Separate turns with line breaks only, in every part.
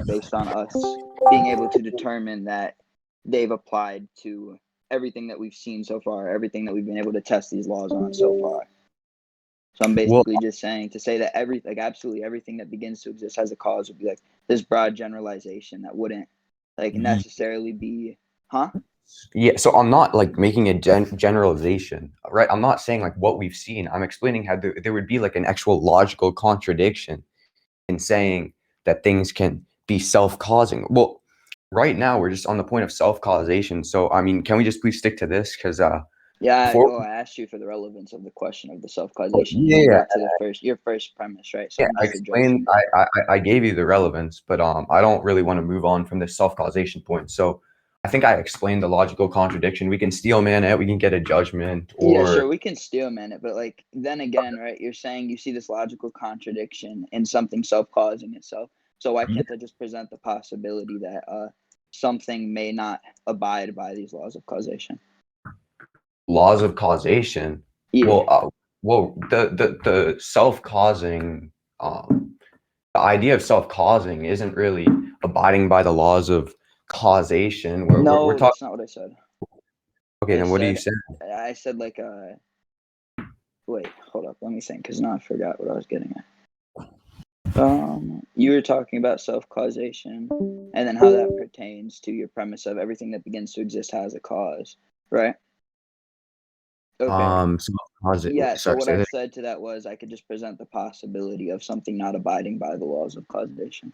based on us being able to determine that they've applied to everything that we've seen so far, everything that we've been able to test these laws on so far. So I'm basically just saying to say that absolutely everything that begins to exist has a cause would be like this broad generalization that wouldn't like necessarily be,
Yeah, so I'm not like making a generalization, right? I'm not saying like what we've seen. I'm explaining how there would be like an actual logical contradiction in saying that things can be self-causing. Well, right now we're just on the point of self-causation. So, I mean, can we just please stick to this? Because
I asked you for the relevance of the question of the self-causation.
Yeah,
you went to your first premise, right? So
yeah, I explained. I gave you the relevance, but I don't really want to move on from this self-causation point. So, I think I explained the logical contradiction. We can steel man it. We can get a judgment. Or
yeah, sure, we can steel man it, but like then again, right? You're saying you see this logical contradiction in something self-causing itself. So why can't I just present the possibility that something may not abide by these laws of causation?
Laws of causation.
Yeah.
Well, the self-causing, the idea of self-causing isn't really abiding by the laws of causation. We're talking.
That's not what I said.
Okay, then what do you say?
I said like wait, hold up, let me think, because now I forgot what I was getting at. You were talking about self-causation and then how that pertains to your premise of everything that begins to exist has a cause, right? Okay.
Yeah,
so what I said to that was I could just present the possibility of something not abiding by the laws of causation.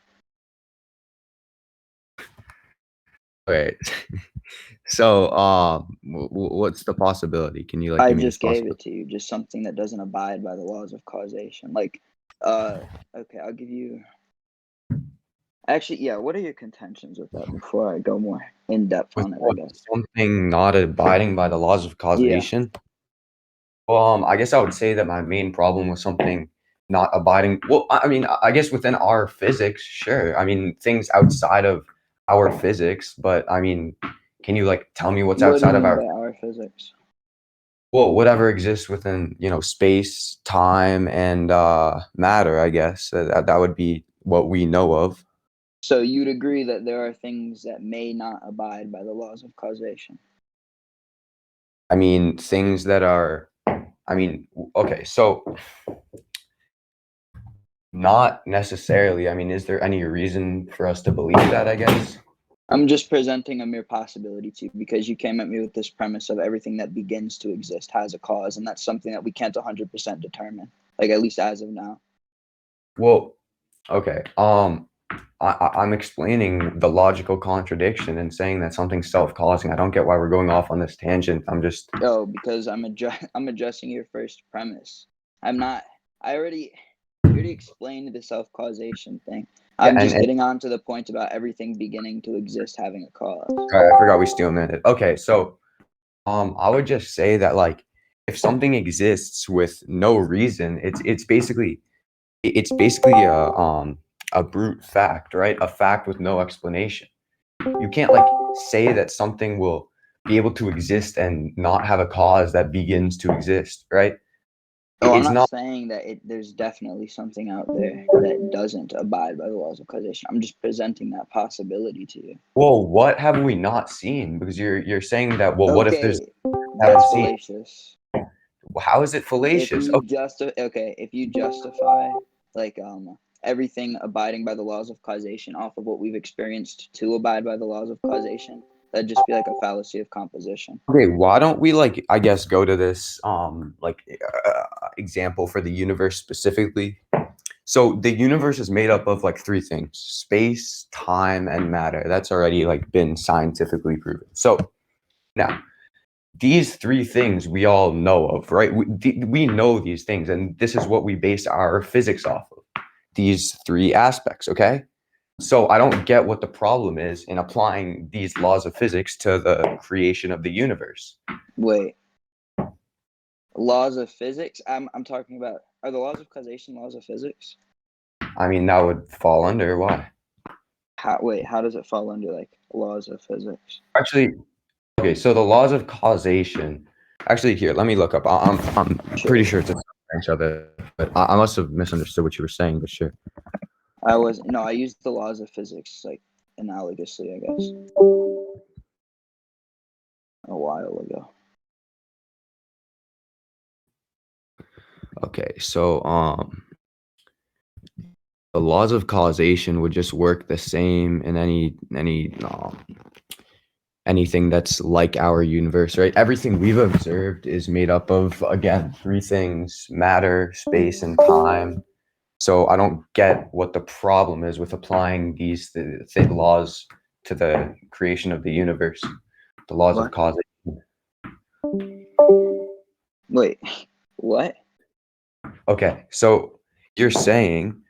Wait. So, what's the possibility? Can you like?
I
give me
just
this
gave it to you, just something that doesn't abide by the laws of causation. Like, okay, I'll give you. Actually, yeah. What are your contentions with that before I go more in depth on it? I guess
something not abiding by the laws of causation. Yeah. Well, I guess I would say that my main problem was something not abiding. Well, I mean, I guess within our physics, sure. I mean, things outside of our physics, but I mean, can you like tell me what's outside of
our physics?
Well, whatever exists within, space, time, and matter, I guess. That would be what we know of.
So you'd agree that there are things that may not abide by the laws of causation?
I mean, things that are, okay, so not necessarily. I mean, is there any reason for us to believe that, I guess?
I'm just presenting a mere possibility to you because you came at me with this premise of everything that begins to exist has a cause, and that's something that we can't 100% determine, like at least as of now.
Well, okay. I'm explaining the logical contradiction and saying that something's self-causing. I don't get why we're going off on this tangent. I'm just
because I'm addressing your first premise. I'm not. I already explained the self-causation thing. I'm just getting on to the point about everything beginning to exist having a cause.
Right, I forgot we still meant it. Okay, so I would just say that like if something exists with no reason, it's basically a brute fact, right? A fact with no explanation. You can't like say that something will be able to exist and not have a cause that begins to exist, right?
I'm not saying that there's definitely something out there that doesn't abide by the laws of causation. I'm just presenting that possibility to you.
Well, what have we not seen? Because you're saying that. Well, what if there's
that's fallacious?
How is it fallacious?
If you justify like everything abiding by the laws of causation off of what we've experienced to abide by the laws of causation, that'd just be like a fallacy of composition.
Okay, why don't we like I guess go to this example for the universe specifically? So the universe is made up of like three things: space, time, and matter. That's already like been scientifically proven. So now these three things we all know of, right? We know these things, and this is what we base our physics off of. These three aspects, okay? So I don't get what the problem is in applying these laws of physics to the creation of the universe.
Wait. Laws of physics? I'm talking about, are the laws of causation laws of physics?
I mean, that would fall under, why?
How does it fall under like laws of physics?
Actually, okay, so the laws of causation, actually here, let me look up. I'm pretty sure it's a branch of it, but I must have misunderstood what you were saying, but sure.
I used the laws of physics like analogously, I guess, a while ago.
Okay, so the laws of causation would just work the same in anything that's like our universe, right? Everything we've observed is made up of, again, three things: matter, space, and time. So I don't get what the problem is with applying these laws to the creation of the universe, the laws of
What?
causation.
Wait, what?
Okay, so you're saying,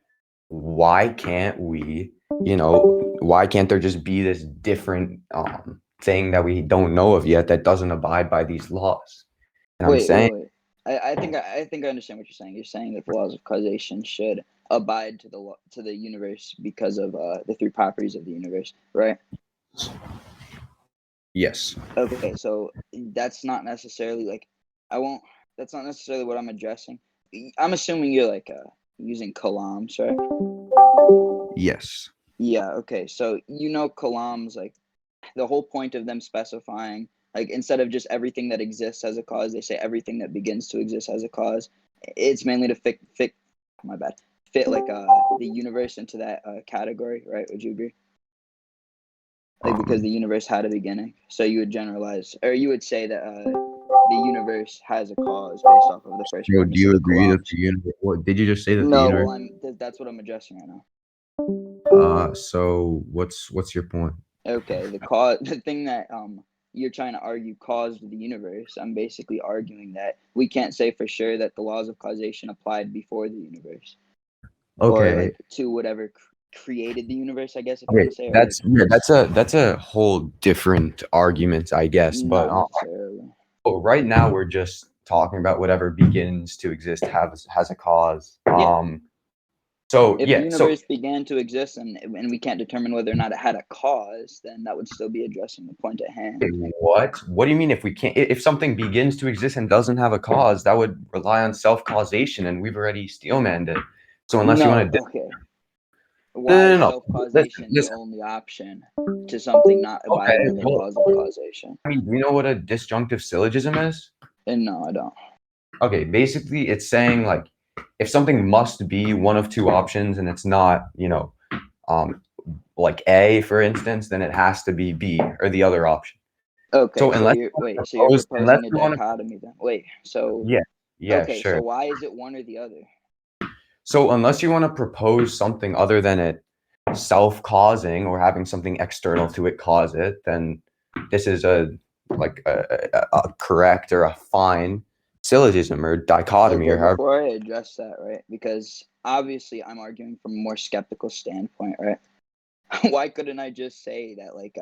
why can't why can't there just be this different thing that we don't know of yet that doesn't abide by these laws? And I'm saying,
Wait. I think I understand what you're saying. You're saying that the laws of causation should abide to the universe because of the three properties of the universe, right?
yes.
Okay, so that's not necessarily like I won't. That's not necessarily what I'm addressing. I'm assuming you're like using coulombs, right?
Yes.
Yeah. Okay. So coulombs, like the whole point of them specifying, like instead of just everything that exists has a cause, they say everything that begins to exist has a cause. It's mainly to fit like the universe into that category, right? Would you agree? Like because the universe had a beginning, so you would generalize, or you would say that the universe has a cause based off of the first
So do
premise of
you
the
agree that
coulombs.
the universe? What did you just say that the
No,
universe?
well, that's what I'm addressing right now.
So what's your point?
Okay, the thing that you're trying to argue caused the universe. I'm basically arguing that we can't say for sure that the laws of causation applied before the universe, or
Okay.
like to whatever created the universe. I guess if you
Okay,
want to say, or like
that's a whole different argument, I guess. But
not necessarily.
right now we're just talking about whatever begins to exist has a cause.
Yeah.
So
If the
yeah. So
universe began to exist and we can't determine whether or not it had a cause, then that would still be addressing the point at hand.
what? What do you mean if we can't? If something begins to exist and doesn't have a cause, that would rely on self-causation, and we've already steelmanned it. So unless you want
No,
to,
okay. Why is
no.
self-causation the
Listen.
only option to something not
Okay.
abiding by the laws of causation?
I mean, do you know what a disjunctive syllogism is?
And no, I don't.
Okay, basically it's saying like if something must be one of two options and it's not, um like A, for instance, then it has to be B or the other option.
Okay,
So
so
unless
you're
you wanna unless
proposing a
you want to,
dichotomy then. Wait, so
yeah,
okay, so
sure.
why is it one or the other?
So unless you want to propose something other than it self-causing or having something external to it cause it, then this is a correct or a fine syllogism or dichotomy
Okay,
or however.
before I address that, right? Because obviously I'm arguing from a more skeptical standpoint, right? Why couldn't I just say that like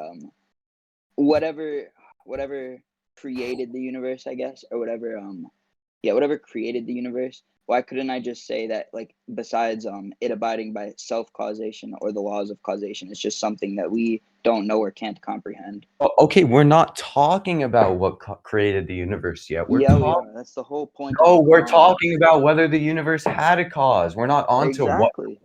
whatever created the universe, I guess, or whatever created the universe, why couldn't I just say that like besides it abiding by self-causation or the laws of causation, it's just something that we don't know or can't comprehend?
Okay, we're not talking about what created the universe yet.
Yeah, we are. That's the whole point of
No,
the
we're
coulombs.
talking about whether the universe had a cause. We're not on to what.
Exactly.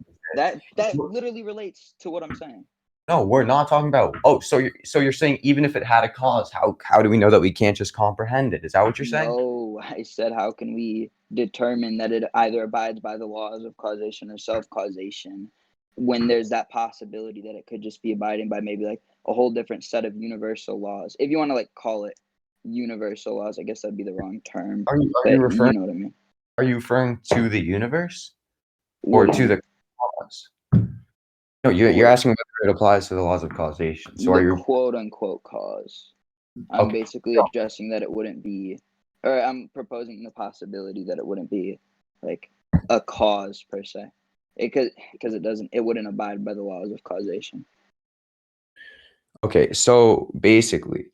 That literally relates to what I'm saying.
No, we're not talking about. Oh, so you're saying even if it had a cause, how do we know that we can't just comprehend it? Is that what you're saying?
No, I said, how can we determine that it either abides by the laws of causation or self-causation when there's that possibility that it could just be abiding by maybe like a whole different set of universal laws? If you want to like call it universal laws, I guess that'd be the wrong term,
Are you
but
referring
you know what I mean.
are you referring to the universe
What
or
do you
to
mean?
the cause? No, you're
Wait,
asking whether it applies to the laws of causation. So are
the
you
quote unquote cause. I'm
okay?
basically addressing that it wouldn't be, or I'm proposing the possibility that it wouldn't be like a cause per se. Because it wouldn't abide by the laws of causation.
Okay, so basically,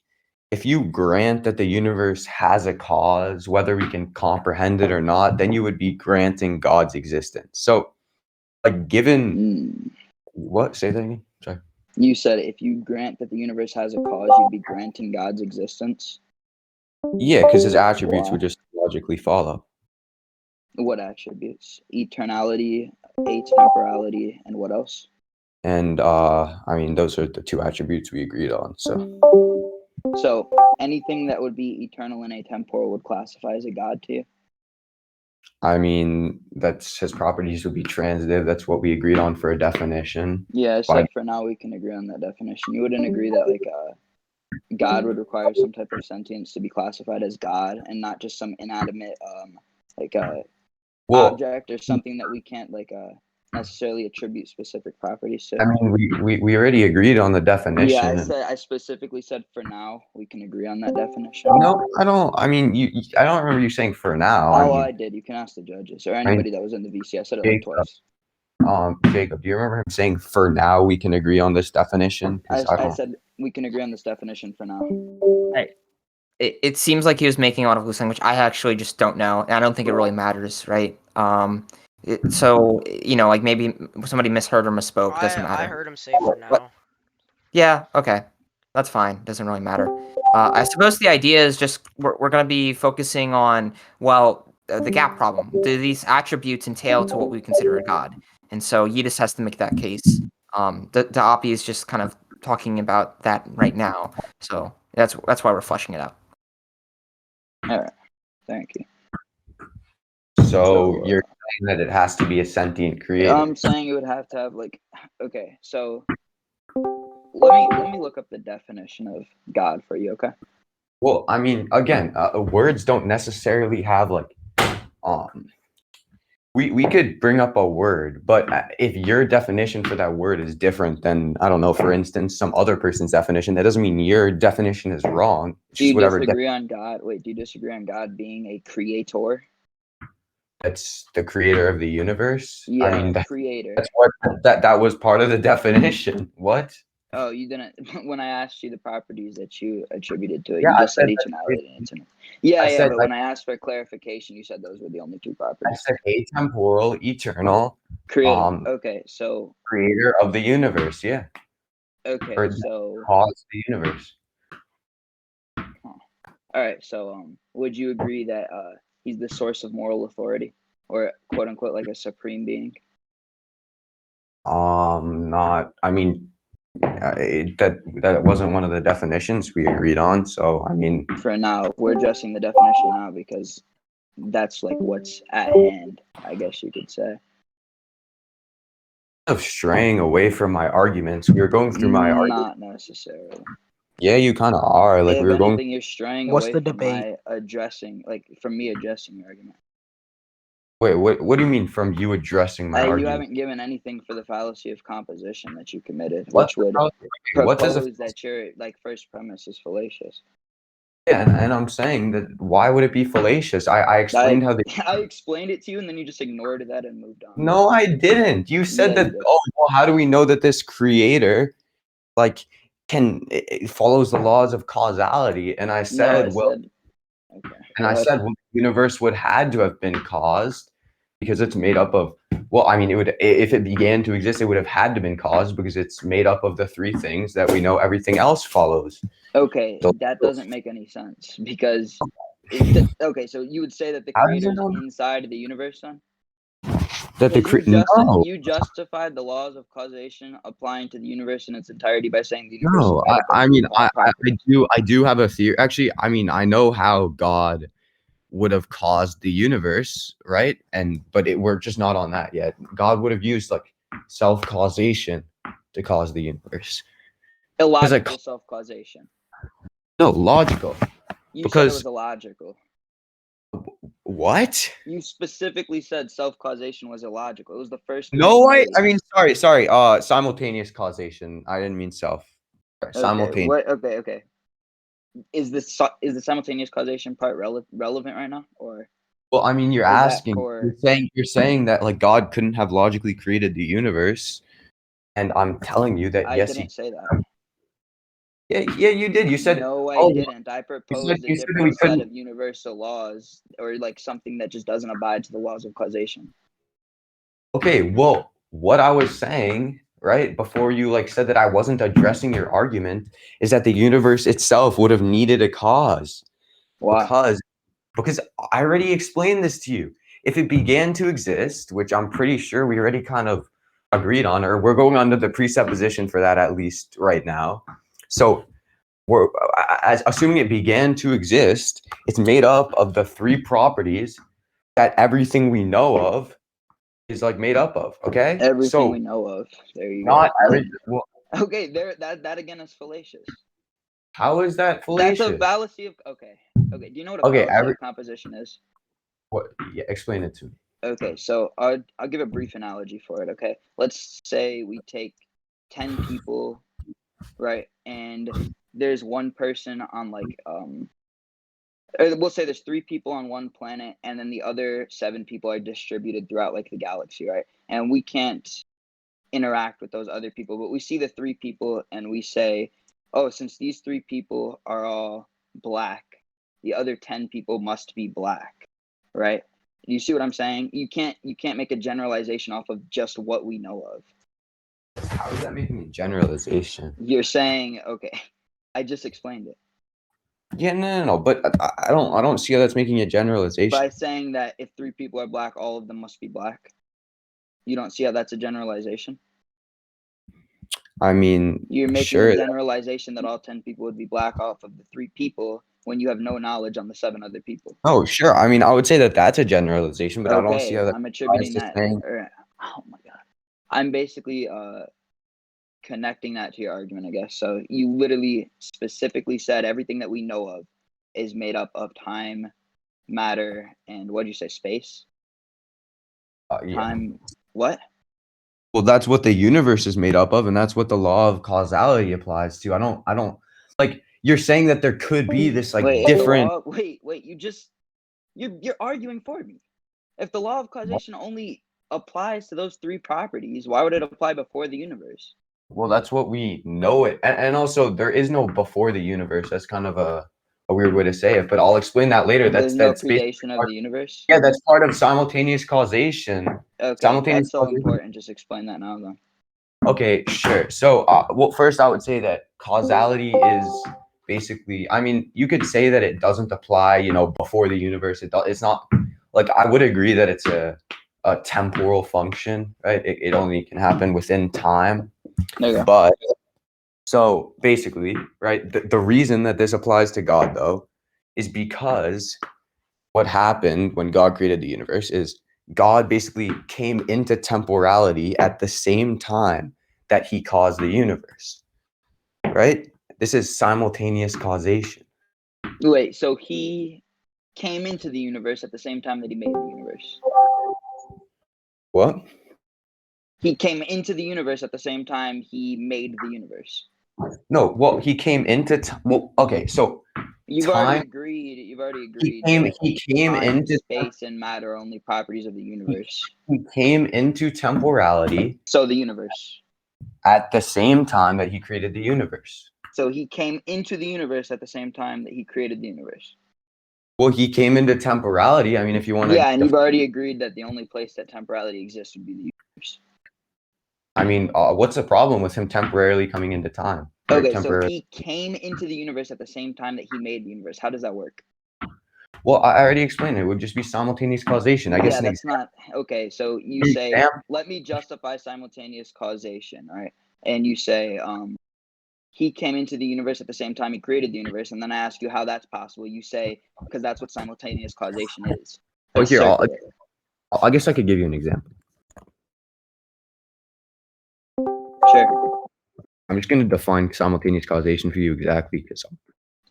if you grant that the universe has a cause, whether we can comprehend it or not, then you would be granting God's existence. So, like, given
Mm.
what? Say that again. Sorry.
You said if you grant that the universe has a cause, you'd be granting God's existence.
Yeah, because his attributes
Why?
would just logically follow.
What attributes? Eternality, atemporality, and what else?
And I mean, those are the two attributes we agreed on. So
anything that would be eternal and atemporal would classify as a god to you?
I mean, that's his properties would be transitive. That's what we agreed on for a definition.
Yeah, I said for now we can agree on that definition. You wouldn't agree that like God would require some type of sentience to be classified as God and not just some inanimate like object or something that we can't like necessarily attribute specific properties to.
I mean, we already agreed on the definition.
Yeah, I specifically said for now we can agree on that definition.
No, I don't. I mean, I don't remember you saying for now.
Oh, I did. You can ask the judges or anybody that was in the VC. I said it like twice.
Jacob, do you remember him saying for now we can agree on this definition?
I said we can agree on this definition for now.
It seems like he was making a lot of loose language. I actually just don't know. And I don't think it really matters, right? So, you know, like maybe somebody misheard or misspoke. Doesn't matter.
I heard him say for now.
Yeah, okay. That's fine. Doesn't really matter. I suppose the idea is just we're going to be focusing on, well, the gap problem. Do these attributes entail to what we consider a god? And so Yeetus has to make that case. The Oppi is just kind of talking about that right now. So that's why we're fleshing it out.
All right. Thank you.
So you're saying that it has to be a sentient creator?
I'm saying it would have to have like, okay, so let me look up the definition of God for you, okay?
Well, I mean, again, words don't necessarily have like, we could bring up a word, but if your definition for that word is different than, I don't know, for instance, some other person's definition, that doesn't mean your definition is wrong.
Do you disagree on God? Wait, do you disagree on God being a creator?
That's the creator of the universe?
Yeah,
I mean,
creator.
That's what that was part of the definition. What?
Oh, you didn't. When I asked you the properties that you attributed to it,
Yeah,
you just said eternality and eternal. Yeah, but
like,
when I asked for clarification, you said those were the only two properties.
I said atemporal, eternal.
Creator. Okay, so
creator of the universe. Yeah.
Okay,
or
so
cause the universe.
All right, so would you agree that he's the source of moral authority, or quote unquote like a supreme being?
Not. I mean, that wasn't one of the definitions we agreed on. So I mean,
for now, we're adjusting the definition now because that's like what's at hand, I guess you could say.
Of straying away from my arguments, we were going through my arguments.
Not necessarily.
Yeah, you kind of are. Like
if
we were
anything,
going.
You're straying
What's
away
the
from
debate?
my addressing, like from me addressing your argument.
Wait, what do you mean from you addressing my argument?
You haven't given anything for the fallacy of composition that you committed,
What's
which would
what does
propose that your like first premise is fallacious.
Yeah, and I'm saying that why would it be fallacious? I explained how they.
I explained it to you, and then you just ignored that and moved on.
No, I didn't. You said
Yeah,
that. Oh, well, how do we know that this creator, like, it follows the laws of causality? And I said, okay. And I said, well, the universe would had to have been caused because it's made up of. Well, I mean, it would if it began to exist, it would have had to been caused because it's made up of the three things that we know everything else follows.
Okay, that doesn't make any sense because. Okay, so you would say that the creator is inside of the universe, then?
That the
you justified the laws of causation applying to the universe in its entirety by saying the universe.
No, I mean, I do have a theory. Actually, I mean, I know how God would have caused the universe, right? But we're just not on that yet. God would have used like self-causation to cause the universe.
Illogical self-causation.
No, logical.
You said it was illogical.
What?
You specifically said self-causation was illogical. It was the first.
No, I mean, sorry. Simultaneous causation. I didn't mean self. Simultaneous.
Okay. Is the simultaneous causation part relevant right now, or?
Well, I mean, you're asking. You're saying that like God couldn't have logically created the universe, and I'm telling you that yes,
I didn't say that.
Yeah, you did. You said
no, I didn't. I proposed a different set of universal laws, or like something that just doesn't abide to the laws of causation.
Okay, well, what I was saying, right, before you like said that I wasn't addressing your argument, is that the universe itself would have needed a cause.
Why?
Because I already explained this to you. if it began to exist, which I'm pretty sure we already kind of agreed on, or we're going under the presupposition for that at least right now. So we're assuming it began to exist, it's made up of the three properties that everything we know of is like made up of. Okay,
Everything
so
we know of. There you
not
go.
every. Well,
Okay, there. That again is fallacious.
how is that
That's
fallacious?
a fallacy of. Okay. Do you know what a
Okay,
fallacy of composition is?
What? Yeah, explain it to me.
Okay, so I'll give a brief analogy for it. Okay, let's say we take 10 people, right, and there's one person on like or we'll say there's 3 people on one planet, and then the other 7 people are distributed throughout like the galaxy, right? And we can't interact with those other people, but we see the 3 people and we say, oh, since these 3 people are all black, the other 10 people must be black, right? You see what I'm saying? You can't make a generalization off of just what we know of.
How is that making a generalization?
You're saying, okay, I just explained it
Yeah, no. But I don't see how that's making a generalization.
by saying that if 3 people are black, all of them must be black. You don't see how that's a generalization?
I mean,
You're making
sure.
a generalization that all 10 people would be black off of the 3 people when you have no knowledge on the 7 other people.
Oh, sure. I mean, I would say that that's a generalization, but I don't see
Okay,
how that
I'm attributing
applies to
that.
saying.
Oh my god, I'm basically connecting that to your argument, I guess. So you literally specifically said everything that we know of is made up of time, matter, and what did you say? Space.
Yeah.
Time. What?
Well, that's what the universe is made up of, and that's what the law of causality applies to. I don't like you're saying that there could be this like
Wait,
different.
wait. You're arguing for me. If the law of causation only applies to those 3 properties, why would it apply before the universe?
Well, that's what we know it, and also there is no before the universe. That's kind of a weird way to say it, but I'll explain that later.
There's no
That's
creation of the universe.
yeah, that's part of simultaneous causation.
Okay,
Simultaneous
that's so
causation.
important. Just explain that now, then.
Okay, sure. So, well, first I would say that causality is basically, I mean, you could say that it doesn't apply, before the universe. It's not like I would agree that it's a temporal function, right? It only can happen within time.
There you go.
But so basically, right, the reason that this applies to God, though, is because what happened when God created the universe is God basically came into temporality at the same time that he caused the universe, right? This is simultaneous causation.
Wait, so he came into the universe at the same time that he made the universe?
What?
He came into the universe at the same time he made the universe.
No, well, he came into okay, so
You've already agreed.
he came
time,
into
space, and matter are only properties of the universe.
he came into temporality
So the universe.
at the same time that he created the universe.
So he came into the universe at the same time that he created the universe.
Well, he came into temporality. I mean, if you want to.
Yeah, and you've already agreed that the only place that temporality exists would be the universe.
I mean, what's the problem with him temporarily coming into time?
Okay, so he came into the universe at the same time that he made the universe. How does that work?
Well, I already explained it. It would just be simultaneous causation. I guess.
Yeah, that's not okay. So you say, let me justify simultaneous causation, right? And you say, he came into the universe at the same time he created the universe, and then I ask you how that's possible. You say, because that's what simultaneous causation is.
Well, here, I guess I could give you an example.
Sure.
I'm just going to define simultaneous causation for you exactly. Because,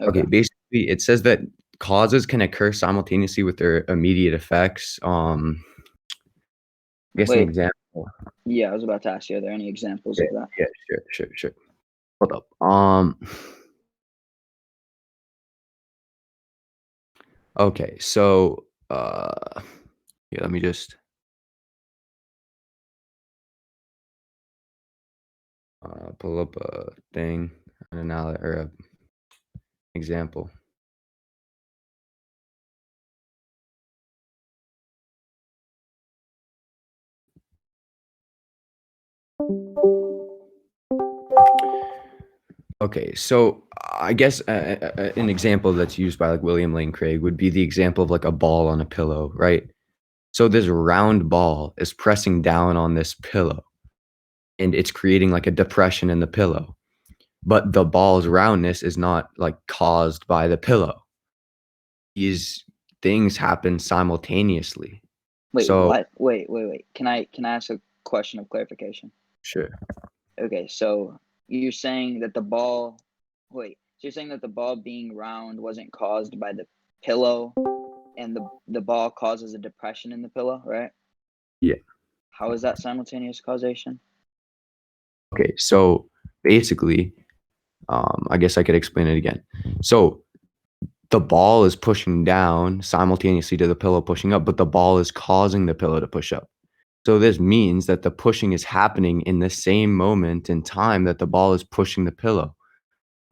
okay, basically, it says that causes can occur simultaneously with their immediate effects. I guess an example.
Yeah, I was about to ask you, are there any examples of that?
Yeah, sure. Hold up. Okay, so yeah, let me just pull up a thing, an analogy or an example. Okay, so I guess an example that's used by like William Lane Craig would be the example of like a ball on a pillow, right? So this round ball is pressing down on this pillow, and it's creating like a depression in the pillow. But the ball's roundness is not like caused by the pillow. These things happen simultaneously.
Wait,
So
what? Wait. Can I ask a question of clarification?
sure.
Okay, so you're saying that the ball. Wait, so you're saying that the ball being round wasn't caused by the pillow, and the ball causes a depression in the pillow, right?
Yeah.
How is that simultaneous causation?
Okay, so basically, I guess I could explain it again. So the ball is pushing down simultaneously to the pillow pushing up, but the ball is causing the pillow to push up. So this means that the pushing is happening in the same moment in time that the ball is pushing the pillow,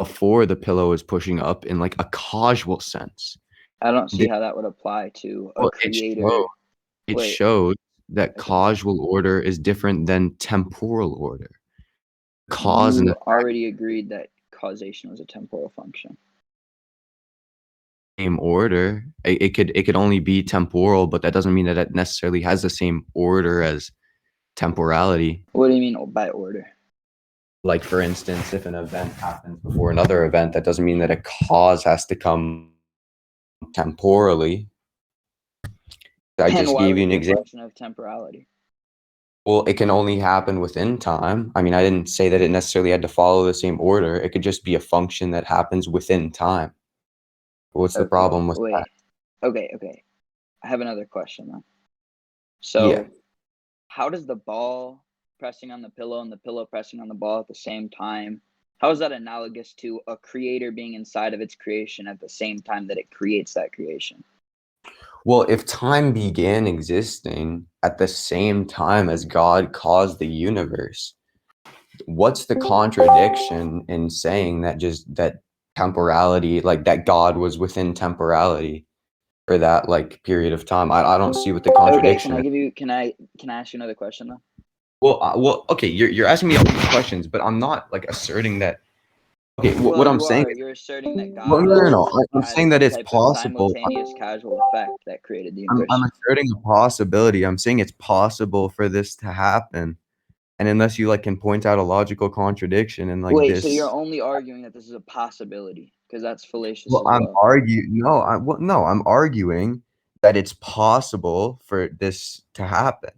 before the pillow is pushing up in like a causal sense.
I don't see
The-
how that would apply to a
well,
creator.
it
Wait,
shows that
okay.
causal order is different than temporal order. Cause and
You
effect
already agreed that causation was a temporal function.
same order. It could only be temporal, but that doesn't mean that it necessarily has the same order as temporality.
What do you mean by order?
Like for instance, if an event happens before another event, that doesn't mean that a cause has to come temporally. I
And
just
why
gave
would
you
it
an
be a
example.
function of temporality?
Well, it can only happen within time. I mean, I didn't say that it necessarily had to follow the same order. It could just be a function that happens within time. What's the
Okay,
problem with that?
wait. Okay. I have another question then.
Yeah.
So, how does the ball pressing on the pillow and the pillow pressing on the ball at the same time, how is that analogous to a creator being inside of its creation at the same time that it creates that creation?
Well, if time began existing at the same time as God caused the universe, what's the contradiction in saying that just that temporality, like that God was within temporality for that like period of time? I don't see what the
Okay,
contradiction is.
can I ask you another question though?
Well, okay, you're asking me all these questions, but I'm not like asserting that. Okay,
Well,
what I'm
you
saying
are.
is,
You're asserting that
well,
God
no. I'm
had
saying that
some
it's
type of
possible.
simultaneous causal effect that created the
I'm
universe.
asserting a possibility. I'm saying it's possible for this to happen. And unless you like can point out a logical contradiction in like
Wait, so you're
this,
only arguing that this is a possibility because that's fallacious
well,
as well.
I'm arguing that it's possible for this to happen.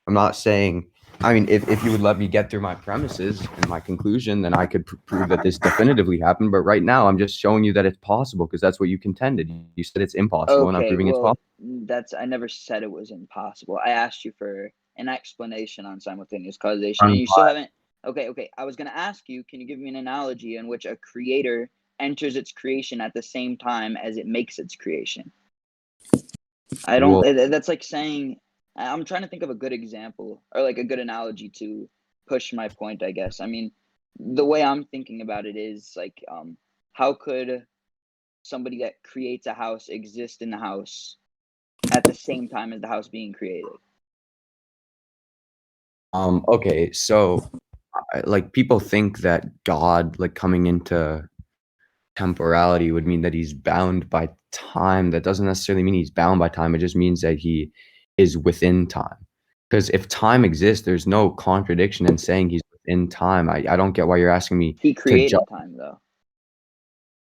I'm not saying. I mean, if you would let me get through my premises and my conclusion, then I could prove that this definitively happened. But right now, I'm just showing you that it's possible because that's what you contended. You said it's impossible, and I'm
Okay,
proving it's
well,
possible.
I never said it was impossible. I asked you for an explanation on simultaneous causation, and
I'm
you still haven't. Okay. I was going to ask you, can you give me an analogy in which a creator enters its creation at the same time as it makes its creation? I don't.
well,
That's like saying. I'm trying to think of a good example or like a good analogy to push my point, I guess. I mean, the way I'm thinking about it is like, how could somebody that creates a house exist in the house at the same time as the house being created?
okay, so like people think that God, like coming into temporality, would mean that he's bound by time. That doesn't necessarily mean he's bound by time. It just means that he is within time. Because if time exists, there's no contradiction in saying he's within time. I don't get why you're asking me
He
to
created time, though.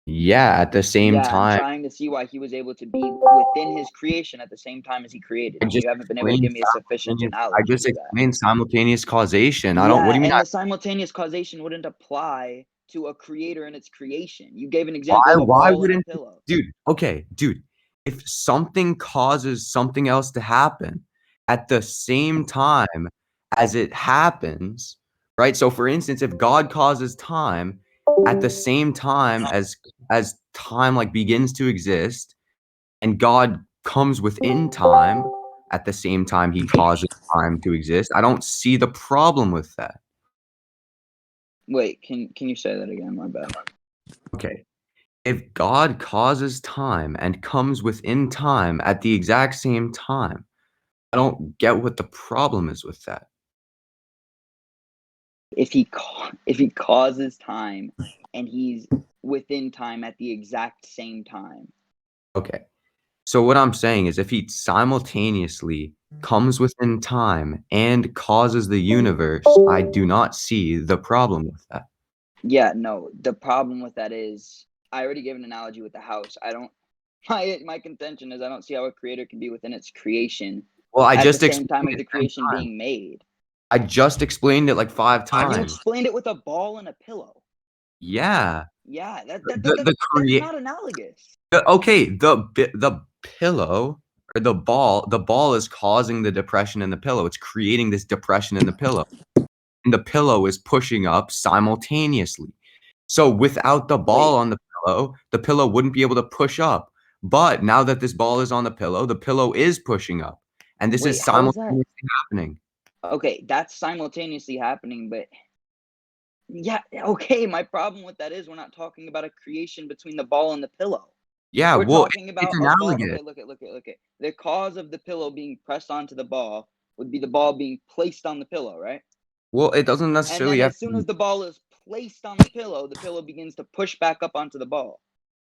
yeah, at the same
Yeah, I'm
time.
trying to see why he was able to be within his creation at the same time as he created,
I
and
just
you haven't been able to give me a sufficient
I
analogy
just
for that.
explained simultaneous causation. I don't. What
Yeah,
do you mean?
and the simultaneous causation wouldn't apply to a creator in its creation. You gave an
Why?
example of a
Why
ball and a
wouldn't,
pillow.
dude? Okay, dude. If something causes something else to happen at the same time as it happens, right? So, for instance, if God causes time at the same time as time like begins to exist, and God comes within time at the same time He causes time to exist, I don't see the problem with that.
Wait, can you say that again? My bad.
Okay. If God causes time and comes within time at the exact same time, I don't get what the problem is with that.
If he causes time and he's within time at the exact same time.
Okay. So what I'm saying is, if he simultaneously comes within time and causes the universe, I do not see the problem with that.
Yeah, no. The problem with that is I already gave an analogy with the house. I don't. My contention is I don't see how a creator can be within its creation
Well, I
at
just
the same time
explained
of
it
the
10
creation
times.
being made.
I just explained it like 5
You
times.
explained it with a ball and a pillow.
Yeah.
Yeah,
The
that's
create.
not analogous.
Okay, the pillow or the ball is causing the depression in the pillow. It's creating this depression in the pillow. And the pillow is pushing up simultaneously. So without the ball on the pillow wouldn't be able to push up. But now that this ball is on the pillow is pushing up. And this is
Wait, how is that?
simultaneously happening.
Okay, that's simultaneously happening, but yeah, okay. My problem with that is we're not talking about a creation between the ball and the pillow.
Yeah,
We're
well,
talking
it's
about a ball.
analogous.
Okay, look it. The cause of the pillow being pressed onto the ball would be the ball being placed on the pillow, right?
Well, it doesn't
And
necessarily
then
have
as soon
to
as the ball is placed on the pillow begins to push back up onto the ball.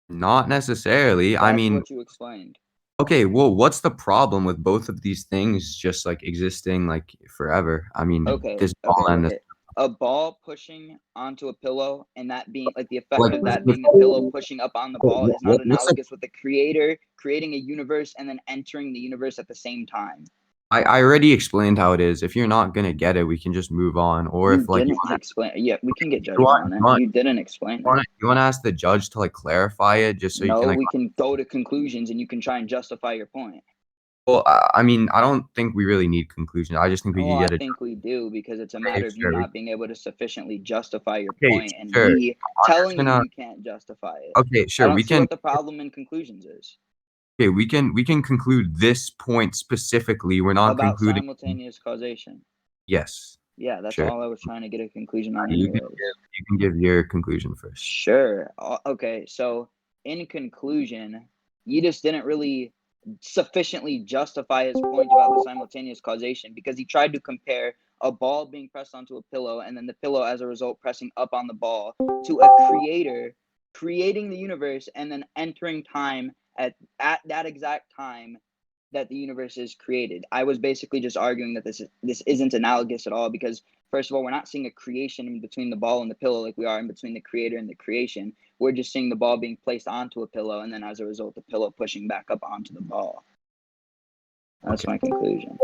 not necessarily. I
That's
mean,
what you explained.
okay, well, what's the problem with both of these things just like existing like forever? I mean,
Okay,
this ball and
look
this
at a ball pushing onto a pillow and that being like the effect
like
of that being the pillow pushing up on the ball is not
what's the
analogous with the creator creating a universe and then entering the universe at the same time.
I already explained how it is. If you're not gonna get it, we can just move on. Or
You
if like
didn't explain. Yeah, we can get
you
judgment
want,
on it.
you want,
You didn't explain
you
it.
want, you want to ask the judge to like clarify it, just so you can
No,
like.
we can go to conclusions and you can try and justify your point.
Well, I mean, I don't think we really need conclusions. I just think we
Well,
could
I
get it.
think we do because it's a
Okay,
matter of you
sure.
not being able to sufficiently justify your
Okay,
point and
sure.
me
I'm just
telling
gonna.
you can't justify it.
Okay,
I
sure.
don't see what the problem in conclusions is
Okay, we can conclude this point specifically. We're not
about
concluding.
simultaneous causation.
Yes,
Yeah, that's
sure.
all I was trying to get a conclusion on
You can
anyways.
give your conclusion first.
Sure. Okay, so in conclusion, Yeetus didn't really sufficiently justify his point about the simultaneous causation because he tried to compare a ball being pressed onto a pillow and then the pillow as a result pressing up on the ball to a creator creating the universe and then entering time at that exact time that the universe is created. I was basically just arguing that this isn't analogous at all because first of all, we're not seeing a creation in between the ball and the pillow like we are in between the creator and the creation. We're just seeing the ball being placed onto a pillow and then as a result the pillow pushing back up onto the ball. That's my conclusion.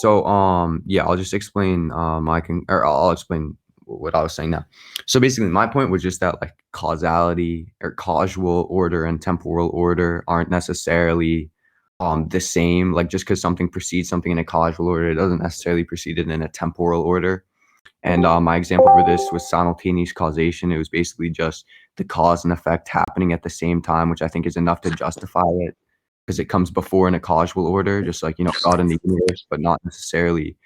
So yeah, I'll just explain I'll explain what I was saying now. So basically my point was just that like causality or causal order and temporal order aren't necessarily the same. Like just because something precedes something in a causal order, it doesn't necessarily precede it in a temporal order. And my example for this was simultaneous causation. It was basically just the cause and effect happening at the same time, which I think is enough to justify it because it comes before in a causal order, just like, God in the universe, but not necessarily,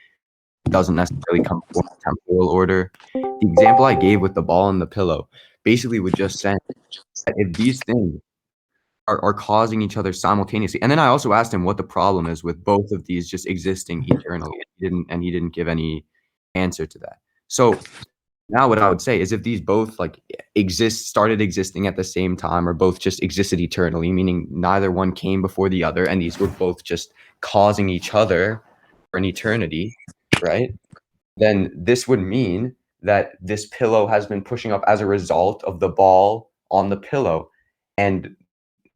doesn't necessarily come before in a temporal order. The example I gave with the ball and the pillow basically would just say that if these things are causing each other simultaneously, and then I also asked him what the problem is with both of these just existing eternally. He didn't give any answer to that. So now what I would say is if these both like started existing at the same time or both just existed eternally, meaning neither one came before the other, and these were both just causing each other for an eternity, right? Then this would mean that this pillow has been pushing up as a result of the ball on the pillow. And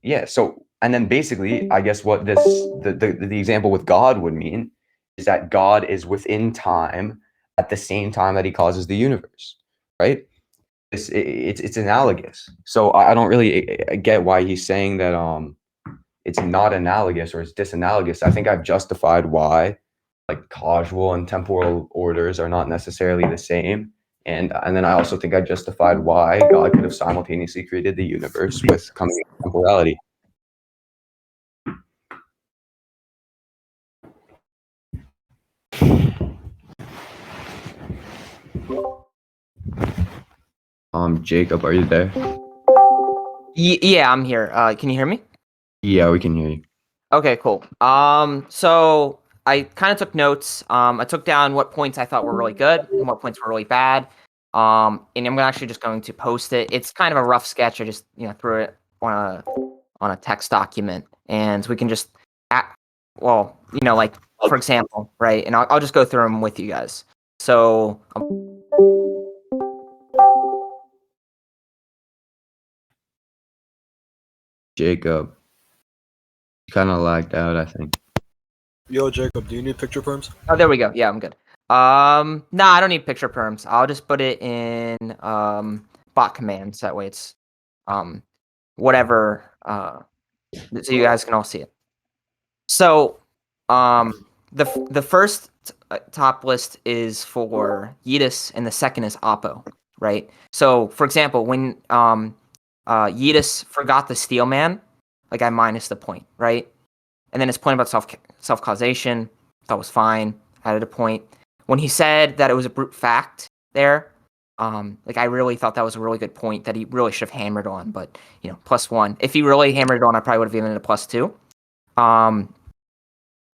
yeah, so and then basically, I guess what the example with God would mean is that God is within time at the same time that he causes the universe, right? It's analogous. So I don't really get why he's saying that it's not analogous or it's disanalogous. I think I've justified why like causal and temporal orders are not necessarily the same. And then I also think I justified why God could have simultaneously created the universe with coming temporality. Jacob, are you there?
Yeah, I'm here. Can you hear me?
Yeah, we can hear you.
Okay, cool. So I kind of took notes. I took down what points I thought were really good and what points were really bad. And I'm actually just going to post it. It's kind of a rough sketch. I just threw it on on a text document, and we can just, like for example, right? And I'll just go through them with you guys. So.
Jacob, kind of lagged out, I think.
Yo, Jacob, do you need picture perms?
Oh, there we go. Yeah, I'm good. No, I don't need picture perms. I'll just put it in bot commands. That way it's whatever so you guys can all see it. So the first top list is for Yeetus and the second is Oppo, right? So for example, when Yeetus forgot the steel man, like I minus the point, right? And then his point about self causation, that was fine. Added a point. When he said that it was a brute fact there, like I really thought that was a really good point that he really should have hammered on. But +1. If he really hammered it on, I probably would have given it a +2.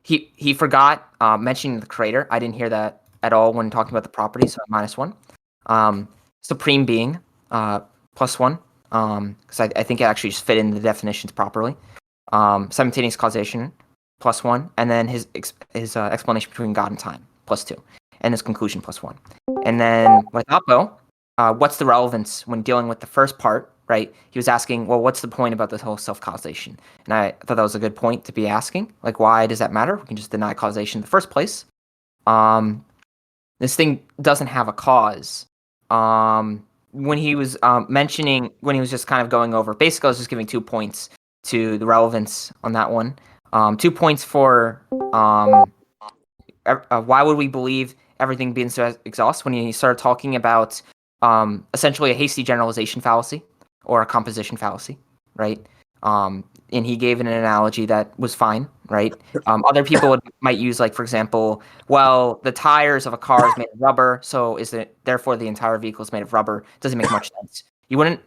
He forgot mentioning the crater. I didn't hear that at all when talking about the property, so -1. Supreme being +1, because I think it actually just fit in the definitions properly. Simultaneous causation +1, and then his explanation between God and time +2, and his conclusion +1. And then with Oppo, what's the relevance when dealing with the first part, right? He was asking, well, what's the point about this whole self-causation? And I thought that was a good point to be asking. Like, why does that matter? We can just deny causation in the first place. This thing doesn't have a cause. When he was when he was just kind of going over, basically I was just giving 2 points to the relevance on that one. 2 points for why would we believe everything begins to exhaust, when he started talking about essentially a hasty generalization fallacy or a composition fallacy, right? And he gave an analogy that was fine, right? Other people might use, like, for example, well, the tires of a car is made of rubber, so is it therefore the entire vehicle is made of rubber? Doesn't make much sense. You wouldn't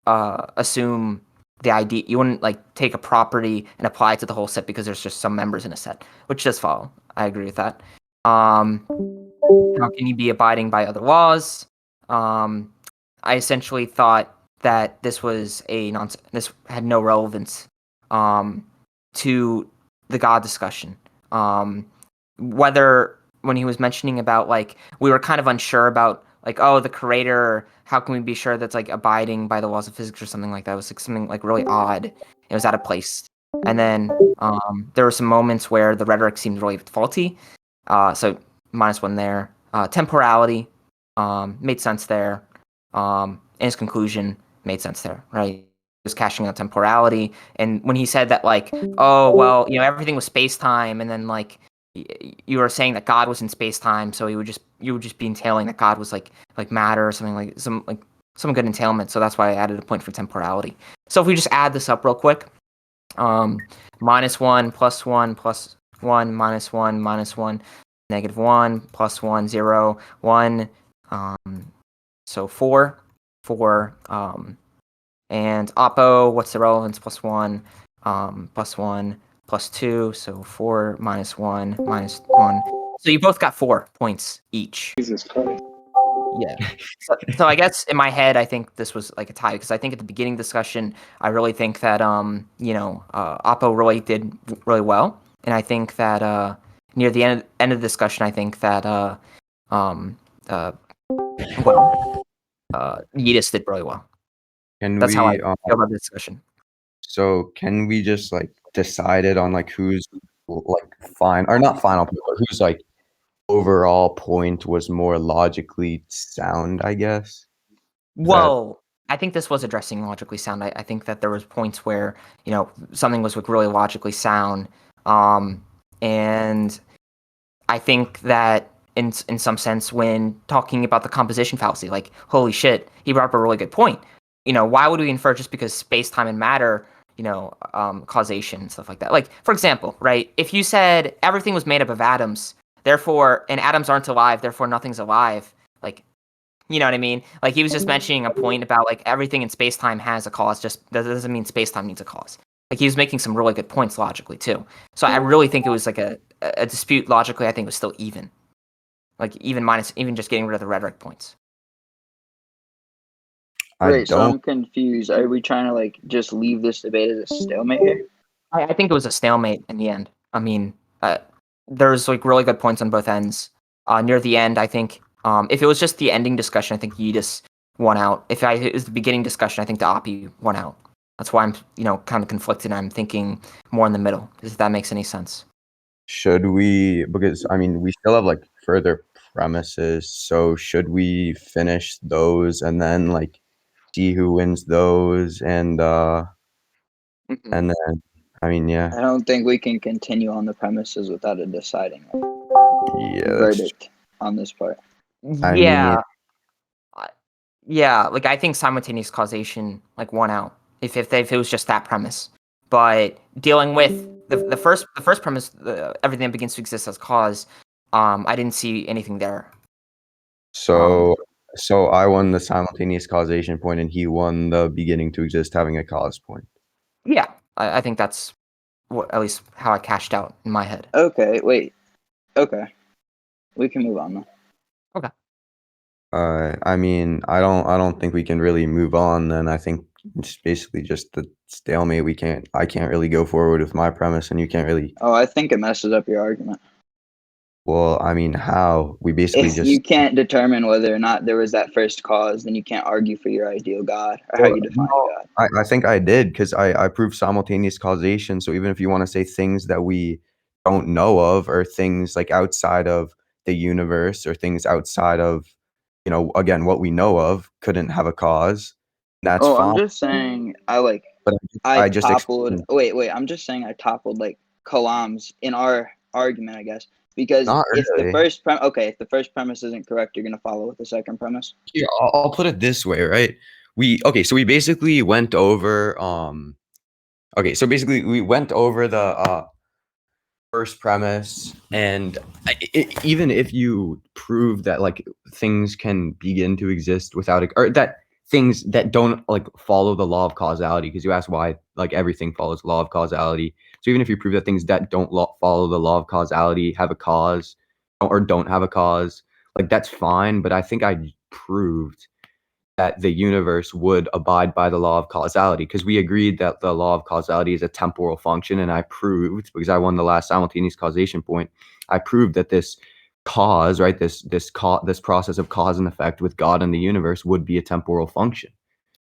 assume the idea. You wouldn't like take a property and apply it to the whole set because there's just some members in a set, which does follow. I agree with that. How can you be abiding by other laws? I essentially thought that this was this had no relevance to the God discussion. Whether when he was mentioning about, like, we were kind of unsure about, like, oh, the creator, how can we be sure that's like abiding by the laws of physics or something like that? It was like something like really odd. It was out of place. And then there were some moments where the rhetoric seemed really faulty. So -1 there. Temporality made sense there. And his conclusion made sense there, right? He was cashing out temporality. And when he said that, like, oh, well, everything was space-time, and then, like, you were saying that God was in space-time, so you would just be entailing that God was like matter or something, like some good entailment. So that's why I added a point for temporality. So if we just add this up real quick, -1, +1, +1, -1, -1, -1, +1, 0, 1. So 4, and Oppo, what's the relevance? +1, +1, +2, so 4, -1, -1. So you both got 4 points each.
Jesus Christ.
Yeah. So I guess in my head, I think this was like a tie, because I think at the beginning discussion, I really think that Oppo really did really well, and I think that near the end of the discussion, I think that Yeetus did really well. That's how I feel about the discussion.
So can we just like decide it on like who's like fine or not final, but whose like overall point was more logically sound, I guess?
Well, I think this was addressing logically sound. I think that there was points where something was like really logically sound, and I think that in some sense, when talking about the composition fallacy, like, holy shit, he brought up a really good point. Why would we infer just because space, time, and matter, causation and stuff like that? Like, for example, right? If you said everything was made up of atoms, and atoms aren't alive, therefore nothing's alive, like, you know what I mean? Like, he was just mentioning a point about, like, everything in space time has a cause. Just that doesn't mean space time needs a cause. Like, he was making some really good points logically too. So I really think it was like a dispute logically. I think it was still even. Like, even just getting rid of the rhetoric points.
I
Wait, so
don't.
I'm confused. Are we trying to like just leave this debate as a stalemate here?
I think it was a stalemate in the end. I mean, there's like really good points on both ends. Near the end, I think if it was just the ending discussion, I think Yeetus won out. If it was the beginning discussion, I think the Oppie won out. That's why I'm, kind of conflicted. I'm thinking more in the middle. If that makes any sense.
Should we? Because I mean, we still have like further premises. So should we finish those and then like see who wins those
Mhm.
and then I mean, yeah,
I don't think we can continue on the premises without a deciding
yeah, that's.
verdict on this part.
I mean,
Yeah, yeah. Like I think simultaneous causation like won out if it was just that premise. But dealing with the first premise, everything begins to exist as cause. I didn't see anything there.
so so I won the simultaneous causation point, and he won the beginning to exist having a cause point.
Yeah, I think that's at least how I cashed out in my head.
Okay, wait. Okay, we can move on now.
Okay.
I mean, I don't think we can really move on. Then I think it's basically just the stalemate. I can't really go forward with my premise, and you can't really.
Oh, I think it messes up your argument.
Well, I mean, how we basically
If
just.
you can't determine whether or not there was that first cause, then you can't argue for your ideal God or how
Well,
you define
no,
God.
I think I did because I proved simultaneous causation. So even if you want to say things that we don't know of or things like outside of the universe or things outside of, again, what we know of couldn't have a cause, that's
Oh, I'm
fine.
just saying
But
I
I just
toppled.
explained,
Wait. I'm just saying I toppled like Kalam's in our argument, I guess, because
not
if the
really.
first if the first premise isn't correct, you're gonna follow with the second premise.
Here, I'll put it this way, right? So we basically went over, okay, so basically we went over the, first premise and even if you prove that like things can begin to exist without or that things that don't like follow the law of causality, because you asked why like everything follows the law of causality, so even if you prove that things that don't follow the law of causality have a cause or don't have a cause, like that's fine, but I think I proved that the universe would abide by the law of causality, because we agreed that the law of causality is a temporal function, and I proved, because I won the last simultaneous causation point, I proved that this cause, right, this process of cause and effect with God and the universe would be a temporal function.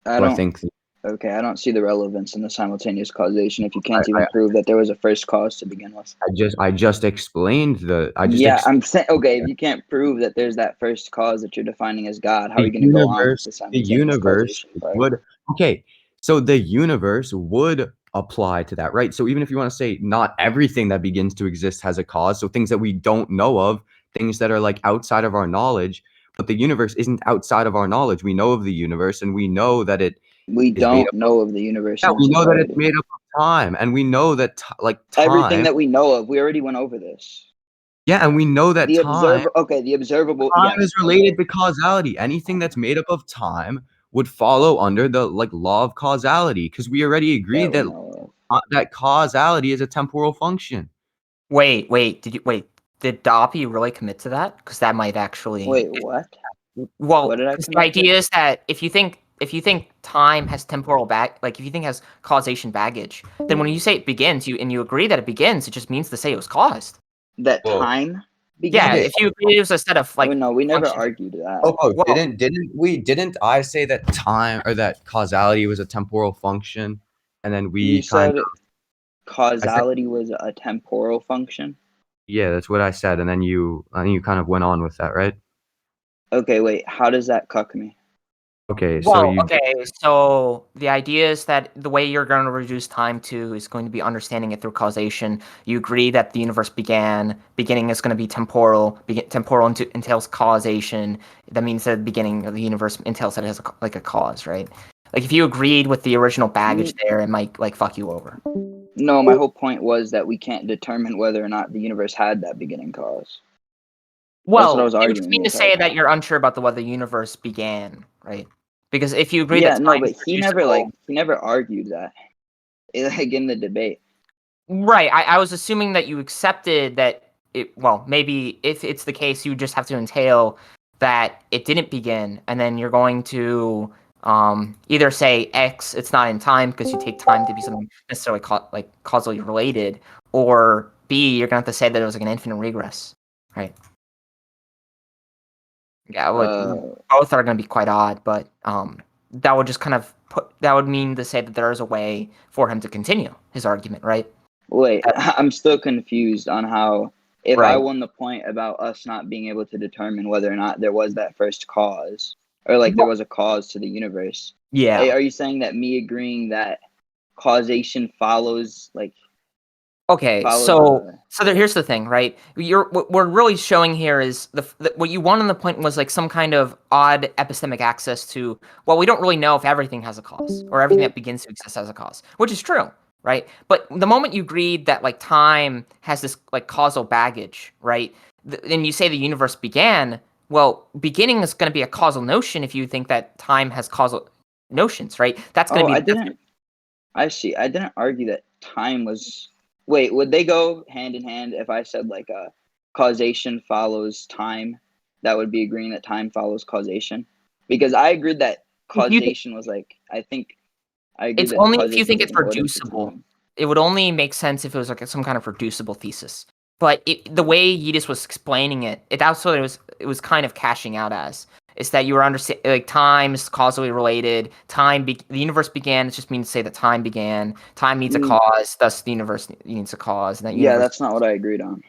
I
So I
don't.
think
Okay, I don't see the relevance in the simultaneous causation if you
I,
can't even prove that there was a first cause to begin with.
I just explained
I'm saying okay. If you can't prove that there's that first cause that you're defining as God, how are
the
you going to go on with
universe
the
the
simultaneous
universe
causation part?
would okay so the universe would apply to that, right? So even if you want to say not everything that begins to exist has a cause, so things that we don't know of, things that are like outside of our knowledge, but the universe isn't outside of our knowledge. We know of the universe, and we know that it
We
is made
don't
up
know of the universe
yeah,
in
we
its
know that it's
entirety.
made up of time, and we know that like
Everything
time,
that we know of, we already went over this.
yeah, and we know that
The observable,
time is
yes,
related
okay.
to causality. Anything that's made up of time would follow under the like law of causality, because we already agreed
That we
that
know
that causality is a temporal function.
Wait. Did Doppy really commit to that? Because that might
of.
actually.
Wait, what? What
Well,
did I
because the
commit to?
idea is that if you think time has temporal like if you think has causation baggage, then when you say it begins, you agree that it begins, it just means to say it was caused.
That
Well,
time
Yeah,
okay.
begins?
if you agree it was a set of
Oh,
like
no, we never
functions.
argued that.
Well,
Didn't I say that time or that causality was a temporal function, and then
You
we kind
said
of I said
causality was a temporal function?
yeah, that's what I said, and then you kind of went on with that, right?
Okay, wait, how does that cuck me?
Okay, so
well,
you
okay. So the idea is that the way you're going to reduce time to is going to be understanding it through causation. You agree that the universe began. Beginning is going to be temporal. Temporal entails causation. That means that the beginning of the universe entails that it has like a cause, right? Like if you agreed with the original baggage there, it might like fuck you over.
No, my whole point was that we can't determine whether or not the universe had that beginning cause. That's what I
Well,
was
you just
arguing the
mean to
entire
say that
time.
you're unsure about whether the universe began, right? Because if you agree that
Yeah, no,
time
but
is reducible,
he never argued that like in the debate.
right? I was assuming that you accepted that it. Well, maybe if it's the case, you just have to entail that it didn't begin, and then you're going to Either say X, it's not in time because you take time to be something necessarily causally related, or B, you're gonna have to say that it was like an infinite regress, right? Yeah, both are gonna be quite odd, but that would just kind of that would mean to say that there is a way for him to continue his argument, right?
Wait, I'm still confused on how, if I
Right.
won the point about us not being able to determine whether or not there was that first cause, or like there was a cause to the universe.
Yeah.
Are you saying that me agreeing that causation follows, like,
Okay, here's the thing, right? What we're really showing here is what you want on the point was like some kind of odd epistemic access to, well, we don't really know if everything has a cause or everything that begins to exist has a cause, which is true, right? But the moment you agreed that like time has this like causal baggage, right? Then you say the universe began. Well, beginning is going to be a causal notion if you think that time has causal notions, right? That's going to be
I see. I didn't argue that time was. Wait, would they go hand in hand if I said like causation follows time? That would be agreeing that time follows causation, because I agreed that causation was like. I think I agreed
It's
that
only if you
causation
think
was
it's
like an order to
reducible.
time.
It would only make sense if it was like some kind of reducible thesis. But the way Yeetus was explaining it, that's what it was kind of cashing out as. Is that you were understanding like time is causally related. The universe began. It just means to say that time began. Time needs a cause, thus the universe needs a cause. And that
Yeah, that's not what I agreed on.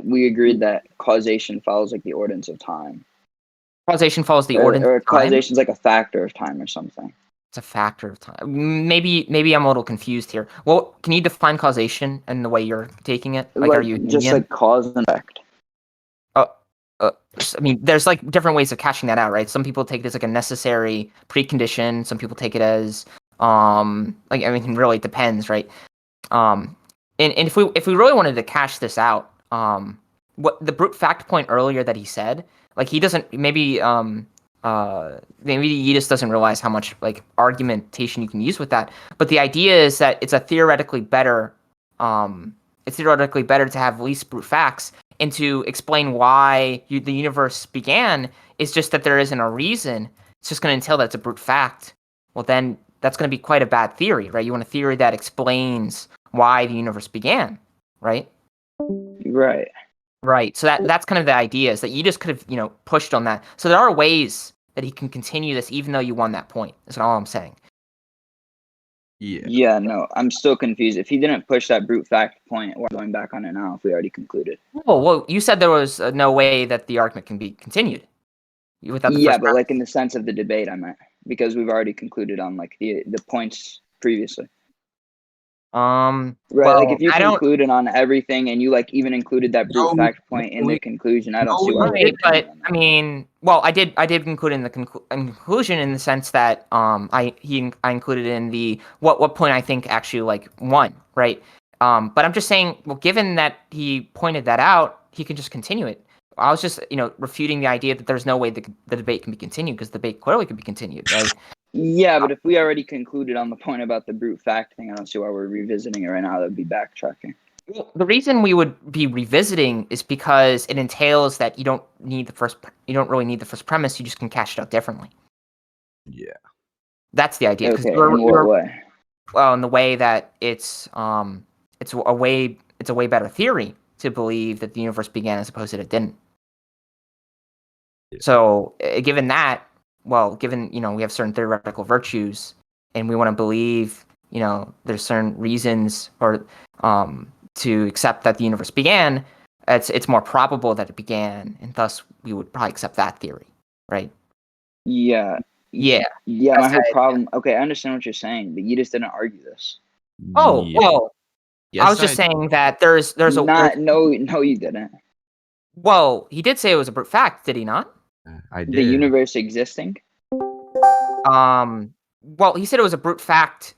We agreed that causation follows like the ordinance of time.
Causation follows the ordinance
or
of time.
causation's like a factor of time or something.
It's a factor of time. Maybe I'm a little confused here. Well, can you define causation in the way you're taking it? Like, are you
just like cause and effect?
I mean, there's like different ways of catching that out, right? Some people take it as like a necessary precondition. Some people take it as like, I mean, it really depends, right? And if we really wanted to cash this out, what the brute fact point earlier that he said, like he doesn't maybe Yeetus doesn't realize how much like argumentation you can use with that. But the idea is that it's theoretically better to have least brute facts and to explain why the universe began is just that there isn't a reason. It's just going to entail that it's a brute fact. Well, then that's going to be quite a bad theory, right? You want a theory that explains why the universe began, right?
Right.
Right. So that's kind of the idea, is that you just could have, pushed on that. So there are ways that he can continue this even though you won that point. That's all I'm saying.
Yeah, no, I'm still confused. If he didn't push that brute fact point, we're going back on it now if we already concluded.
Well, you said there was no way that the argument can be continued without the
Yeah,
first
but like in the sense of the debate, I meant, because we've already concluded on like the points previously. Right,
well,
like if you concluded on everything and you like even included that brute fact point in the conclusion, I don't see why.
Right, but I mean, well, I did include in the conclusion in the sense that I included in the what point I think actually like won, right? But I'm just saying, well, given that he pointed that out, he can just continue it. I was just refuting the idea that there's no way the debate can be continued, because the debate clearly can be continued, right?
Yeah, but if we already concluded on the point about the brute fact thing, I don't see why we're revisiting it right now. That would be backtracking.
Well, the reason we would be revisiting is because it entails that you don't really need the first premise. You just can cash it out differently.
Yeah.
That's the idea.
Okay, in what way?
Well, in the way that it's a way better theory to believe that the universe began as opposed to it didn't.
Yeah.
So, given that, given we have certain theoretical virtues, and we want to believe there's certain reasons or to accept that the universe began, it's more probable that it began, and thus we would probably accept that theory, right?
Yeah.
Yeah.
My whole problem. Okay, I understand what you're saying, but you just didn't argue this.
Oh,
Yeah.
well,
Yes,
I was just saying that there's
no, you didn't.
Well, he did say it was a brute fact, did he not?
I did.
The universe existing?
Well, he said it was a brute fact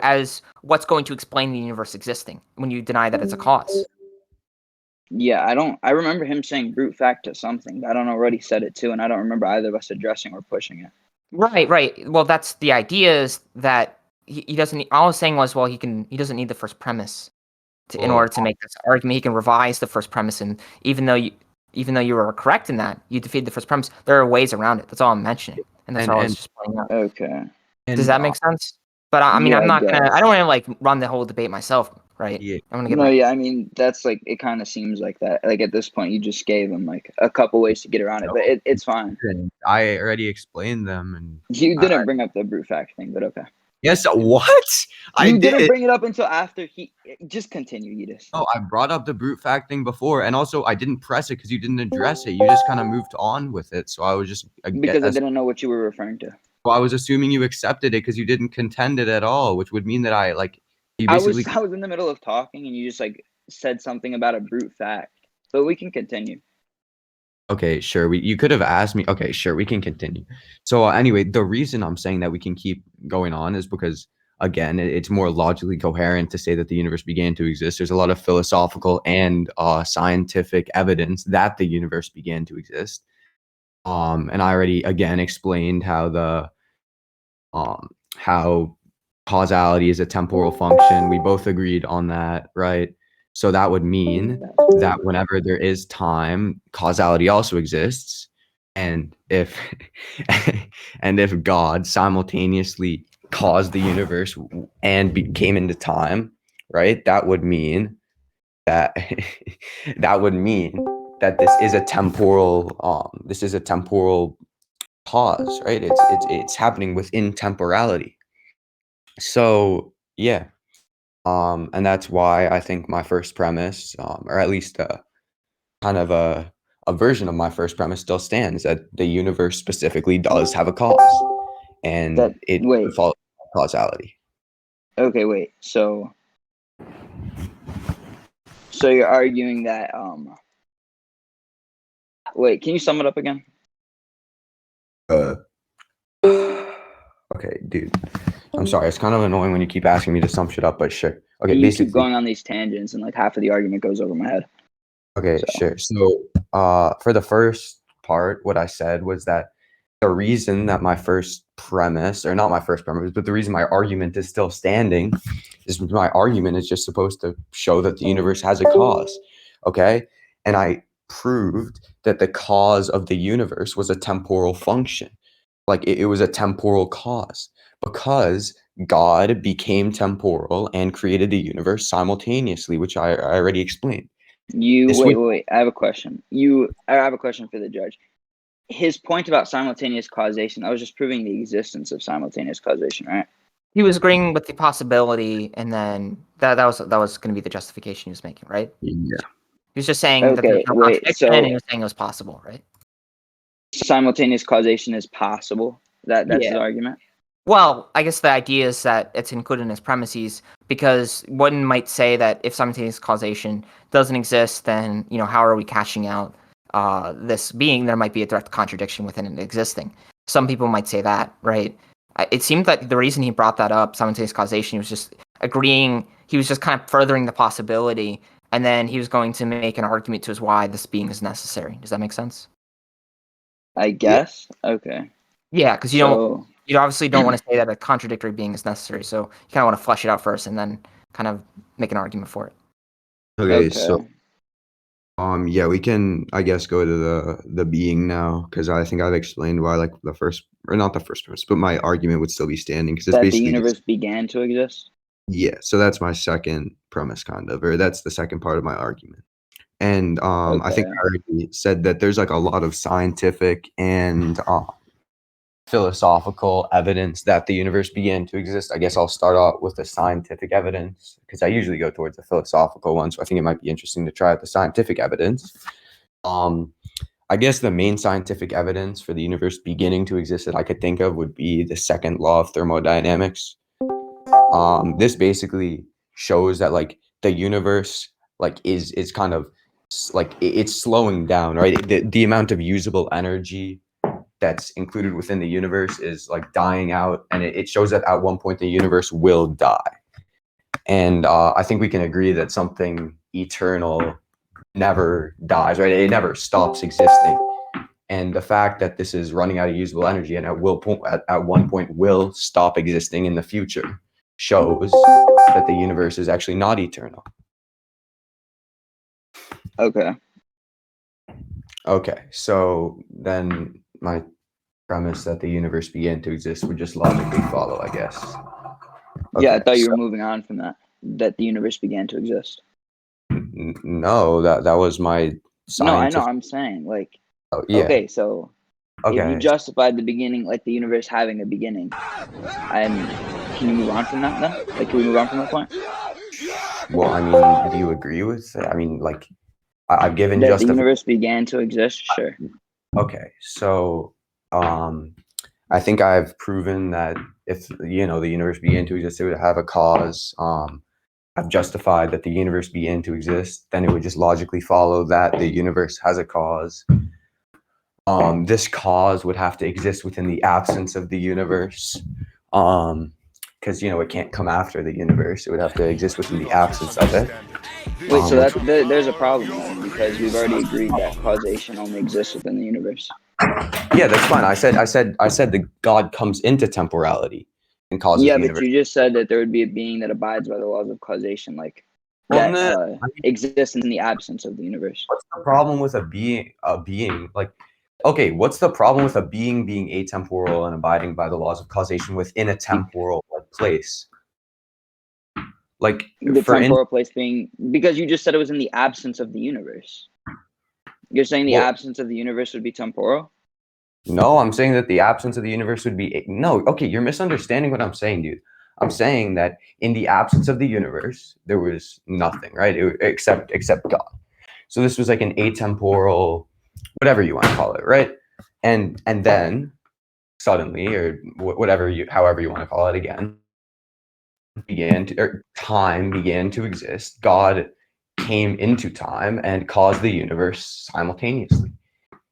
as what's going to explain the universe existing when you deny that it's a cause.
Yeah, I remember him saying brute fact to something, but I don't know what he said it to, and I don't remember either of us addressing or pushing it.
Right. Well, that's the idea, is that he doesn't all I was saying was, well, he doesn't need the first premise in order to make this argument. He can revise the first premise, and even though even though you were correct in that, you defeated the first premise. There are ways around it. That's all I'm mentioning, and that's all I was just pointing out.
Okay.
Does that make sense? But I mean,
Yeah,
I'm not
I
gonna.
guess.
I don't want to like run the whole debate myself, right?
Yeah.
I'm gonna get
No,
my.
yeah, I mean that's like it kind of seems like that. Like at this point, you just gave him like a couple ways to get around it, but it's fine.
I already explained them, and
You didn't bring up the brute fact thing, but okay.
yes, what? I
You didn't
did.
bring it up until after he. Just continue, Yeetus.
Oh, I brought up the brute fact thing before, and also I didn't press it because you didn't address it. You just kind of moved on with it, so I was just
Because I didn't know what you were referring to.
well, I was assuming you accepted it because you didn't contend it at all, which would mean that you
I
basically.
was in the middle of talking and you just like said something about a brute fact. But we can continue.
Okay, sure. You could have asked me. Okay, sure. We can continue. So anyway, the reason I'm saying that we can keep going on is because again, it's more logically coherent to say that the universe began to exist. There's a lot of philosophical and scientific evidence that the universe began to exist. And I already again explained how causality is a temporal function. We both agreed on that, right? So that would mean that whenever there is time, causality also exists. And if and if God simultaneously caused the universe and came into time, right? That would mean that that would mean that this is a temporal cause, right? It's happening within temporality. So yeah, and that's why I think my first premise, or at least kind of a version of my first premise, still stands that the universe specifically does have a cause, and it
Wait.
follows causality.
Okay, wait. So you're arguing that wait, can you sum it up again?
Okay, dude. I'm sorry. It's kind of annoying when you keep asking me to sum shit up, but sure. Okay,
You
basically.
keep going on these tangents and like half of the argument goes over my head.
Okay, sure. So, for the first part, what I said was that the reason that my first premise, or not my first premise, but the reason my argument is still standing is my argument is just supposed to show that the universe has a cause. Okay? And I proved that the cause of the universe was a temporal function. Like it was a temporal cause because God became temporal and created the universe simultaneously, which I already explained.
Wait. I have a question. I have a question for the judge. His point about simultaneous causation, I was just proving the existence of simultaneous causation, right?
He was agreeing with the possibility, and then that was going to be the justification he was making, right?
Yeah.
He was just saying that there's no contradiction, and he was saying it was possible, right?
Simultaneous causation is possible. That's his argument.
Well, I guess the idea is that it's included in his premises because one might say that if simultaneous causation doesn't exist, then how are we cashing out this being? There might be a direct contradiction within it existing. Some people might say that, right? It seemed that the reason he brought that up, simultaneous causation, he was just agreeing. He was just kind of furthering the possibility, and then he was going to make an argument to his why this being is necessary. Does that make sense?
I guess. Yeah. Okay.
Yeah, because you obviously don't want to say that a contradictory being is necessary, so you kind of want to flesh it out first and then kind of make an argument for it.
Okay. So yeah, we can I guess go to the being now because I think I've explained why not the first premise, but my argument would still be standing because it's basically
the universe began to exist.
Yeah, so that's my second premise, kind of, or that's the second part of my argument. And I think I already said that there's like a lot of scientific and philosophical evidence that the universe began to exist. I guess I'll start out with the scientific evidence because I usually go towards the philosophical one. So I think it might be interesting to try out the scientific evidence. I guess the main scientific evidence for the universe beginning to exist that I could think of would be the Second Law of Thermodynamics. This basically shows that like the universe like is kind of like it's slowing down, right? The amount of usable energy that's included within the universe is like dying out, and it shows that at one point the universe will die. And I think we can agree that something eternal never dies, right? It never stops existing. And the fact that this is running out of usable energy and at one point will stop existing in the future shows that the universe is actually not eternal.
Okay.
Okay, so then my premise that the universe began to exist would just logically follow, I guess.
Yeah, I
Okay,
thought you
so-
were moving on from that the universe began to exist.
No, that was my
No, I know.
scientific.
I'm saying like,
Oh, yeah.
okay, so if you
Okay.
justified the beginning, like the universe having a beginning, can you move on from that then? Like, can we move on from that point?
Well, I mean, do you agree with it? I mean, like, I've given
That the
just
universe began to exist? Sure.
Okay, so I think I've proven that if the universe began to exist, it would have a cause. I've justified that the universe began to exist, then it would just logically follow that the universe has a cause. This cause would have to exist within the absence of the universe. Because it can't come after the universe. It would have to exist within the absence of it.
Wait, so
which-
there's a problem then, because we've already agreed that causation only exists within the universe.
Yeah, that's fine. I said that God comes into temporality and causes
Yeah,
the
but
universe.
you just said that there would be a being that abides by the laws of causation, like
Well,
that
no, I mean,
exists in the absence of the universe.
what's the problem with a being like? Okay, what's the problem with a being being atemporal and abiding by the laws of causation within a temporal place? Like,
The
for
temporal place being, because you just said it was in the absence of the universe. You're saying the
Well-
absence of the universe would be temporal?
No, I'm saying that the absence of the universe would be no. Okay, you're misunderstanding what I'm saying, dude. I'm saying that in the absence of the universe, there was nothing, right? Except God. So this was like an atemporal, whatever you want to call it, right? And then suddenly, or however you want to call it again, time began to exist. God came into time and caused the universe simultaneously.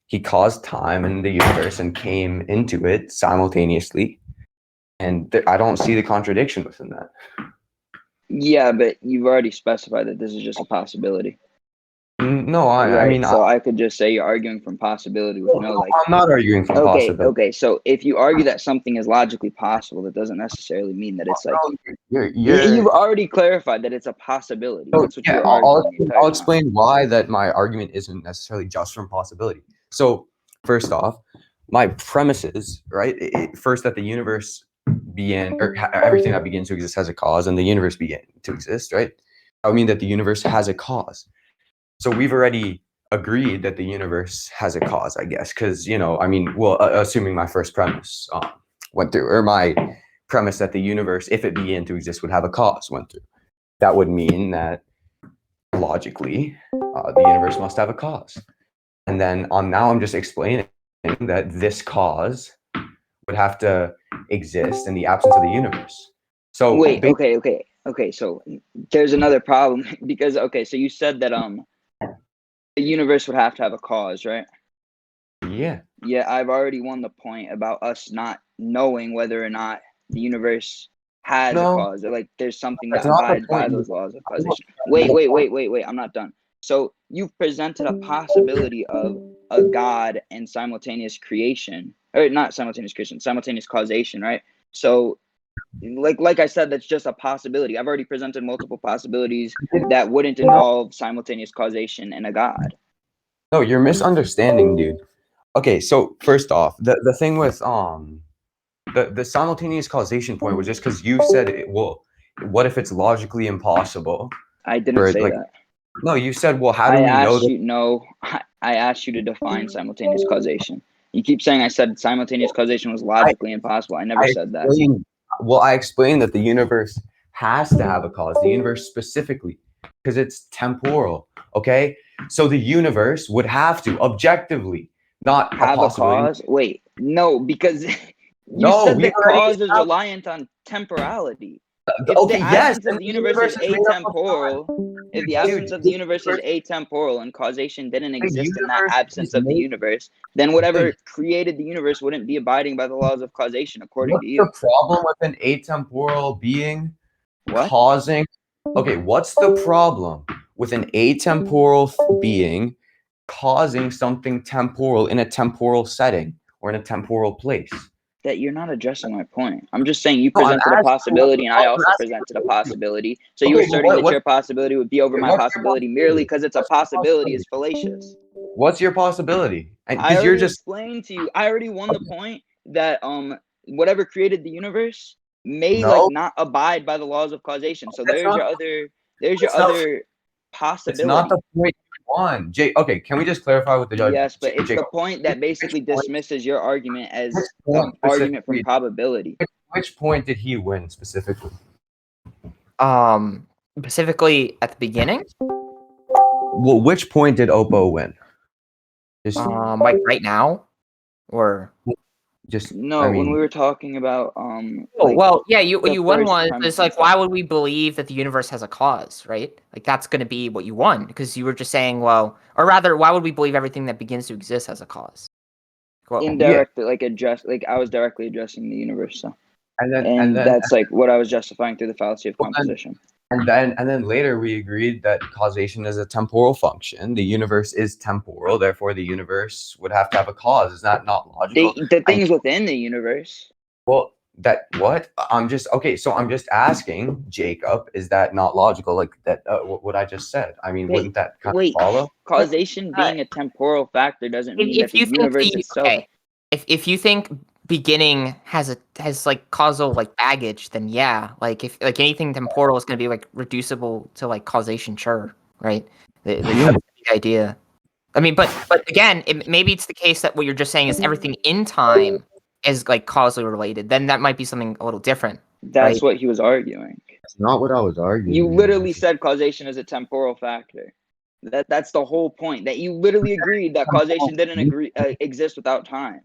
He caused time in the universe and came into it simultaneously. And I don't see the contradiction within that.
Yeah, but you've already specified that this is just a possibility.
No, I
Right,
mean,
so I could just say you're arguing from possibility with no, like,
I'm not arguing from
okay,
possibility.
okay. So if you argue that something is logically possible, that doesn't necessarily mean that it's like you've already clarified that it's a possibility.
So,
That's what
yeah,
you're arguing. the entire
I'll
time.
explain why that my argument isn't necessarily just from possibility. So, first off, my premise is, right, first that the universe began, or everything that begins to exist has a cause, and the universe began to exist, right? I would mean that the universe has a cause. So we've already agreed that the universe has a cause, I guess, because, assuming my first premise went through, or my premise that the universe, if it began to exist, would have a cause went through. That would mean that logically, the universe must have a cause. And then now I'm just explaining that this cause would have to exist in the absence of the universe. So
Wait, okay. So there's another problem because so you said that the universe would have to have a cause, right?
yeah.
Yeah, I've already won the point about us not knowing whether or not the universe has a cause, or like there's something that
That's not the
abides by
point.
those laws of causation. Wait, I'm not done. So you've presented a possibility of a God and simultaneous creation, or not simultaneous creation, simultaneous causation, right? So like I said, that's just a possibility. I've already presented multiple possibilities that wouldn't involve simultaneous causation and a God.
No, you're misunderstanding, dude. Okay, so first off, the thing with the simultaneous causation point was just because you said what if it's logically impossible?
I didn't say that.
No, you said, well, how do
I
we know
asked
that?
you no. I asked you to define simultaneous causation. You keep saying I said simultaneous causation was logically impossible. I never said that.
I explained that the universe has to have a cause. The universe specifically, because it's temporal. Okay, so the universe would have to objectively, not
Have a
possibility.
cause? Wait, no, because you
No,
said
we
that
already
cause is
have-
reliant on temporality. If
Okay,
the
yes,
absence of
and
the universe is
made up of
atemporal, if the absence of the universe is atemporal and causation didn't exist in that
universe
absence
is
of the
made-
universe, then whatever created the universe wouldn't be abiding by the laws of causation, according
What's
to you.
the problem with an atemporal being
What?
causing? Okay, what's the problem with an atemporal being causing something temporal in a temporal setting or in a temporal place?
that you're not addressing my point. I'm just saying you
No, I'm
presented a
asking-
possibility, and I
I'm
also
asking
presented a
you.
possibility. So
Okay,
you
but
asserting that
what-
your possibility would be over my
what's your
possibility merely because it's a
What's your
possibility is fallacious.
What's your possibility? And
I
because you're
already
just
explained to you. I already won the point that whatever created the universe may
no.
not abide by the laws of causation. So
That's
there's
not-
your other there's your
that's not-
other
It's not
possibility.
the point you won. Okay, can we just clarify with the judge?
Yes, but it's the
Jacob,
point that basically
which point-
dismisses your argument as
which
an
point
argument from
specifically-
probability.
Which point did he win specifically?
Specifically at the beginning,
Well, which point did Oppo win? Just,
like right now, or
No, when we were talking about
you won
first
one.
premise
It's
and
like,
stuff.
why would we believe that the universe has a cause, right? Like that's going to be what you won because you were just saying, well, or rather, why would we believe everything that begins to exist has a cause? Well,
indirectly I was directly addressing the universe, so
and then
that's like what I was justifying through the fallacy of
Well, then-
composition.
and then later we agreed that causation is a temporal function. The universe is temporal, therefore the universe would have to have a cause. Is that not logical?
The things within the universe.
Well, that what? I'm just asking, Jacob, is that not logical? Like that what I just said. I mean, wouldn't that kind of follow?
Causation being a temporal factor doesn't mean that the universe itself.
okay, if you think beginning has like causal like baggage, then yeah, like if like anything temporal is going to be like reducible to like causation, sure, right? That's the idea. I mean, but again, maybe it's the case that what you're just saying is everything in time is like causally related. Then that might be something a little different.
That's
right?
what he was arguing.
That's not what I was arguing.
You literally said causation is a temporal factor. That's the whole point. That you literally agreed that causation didn't exist without time.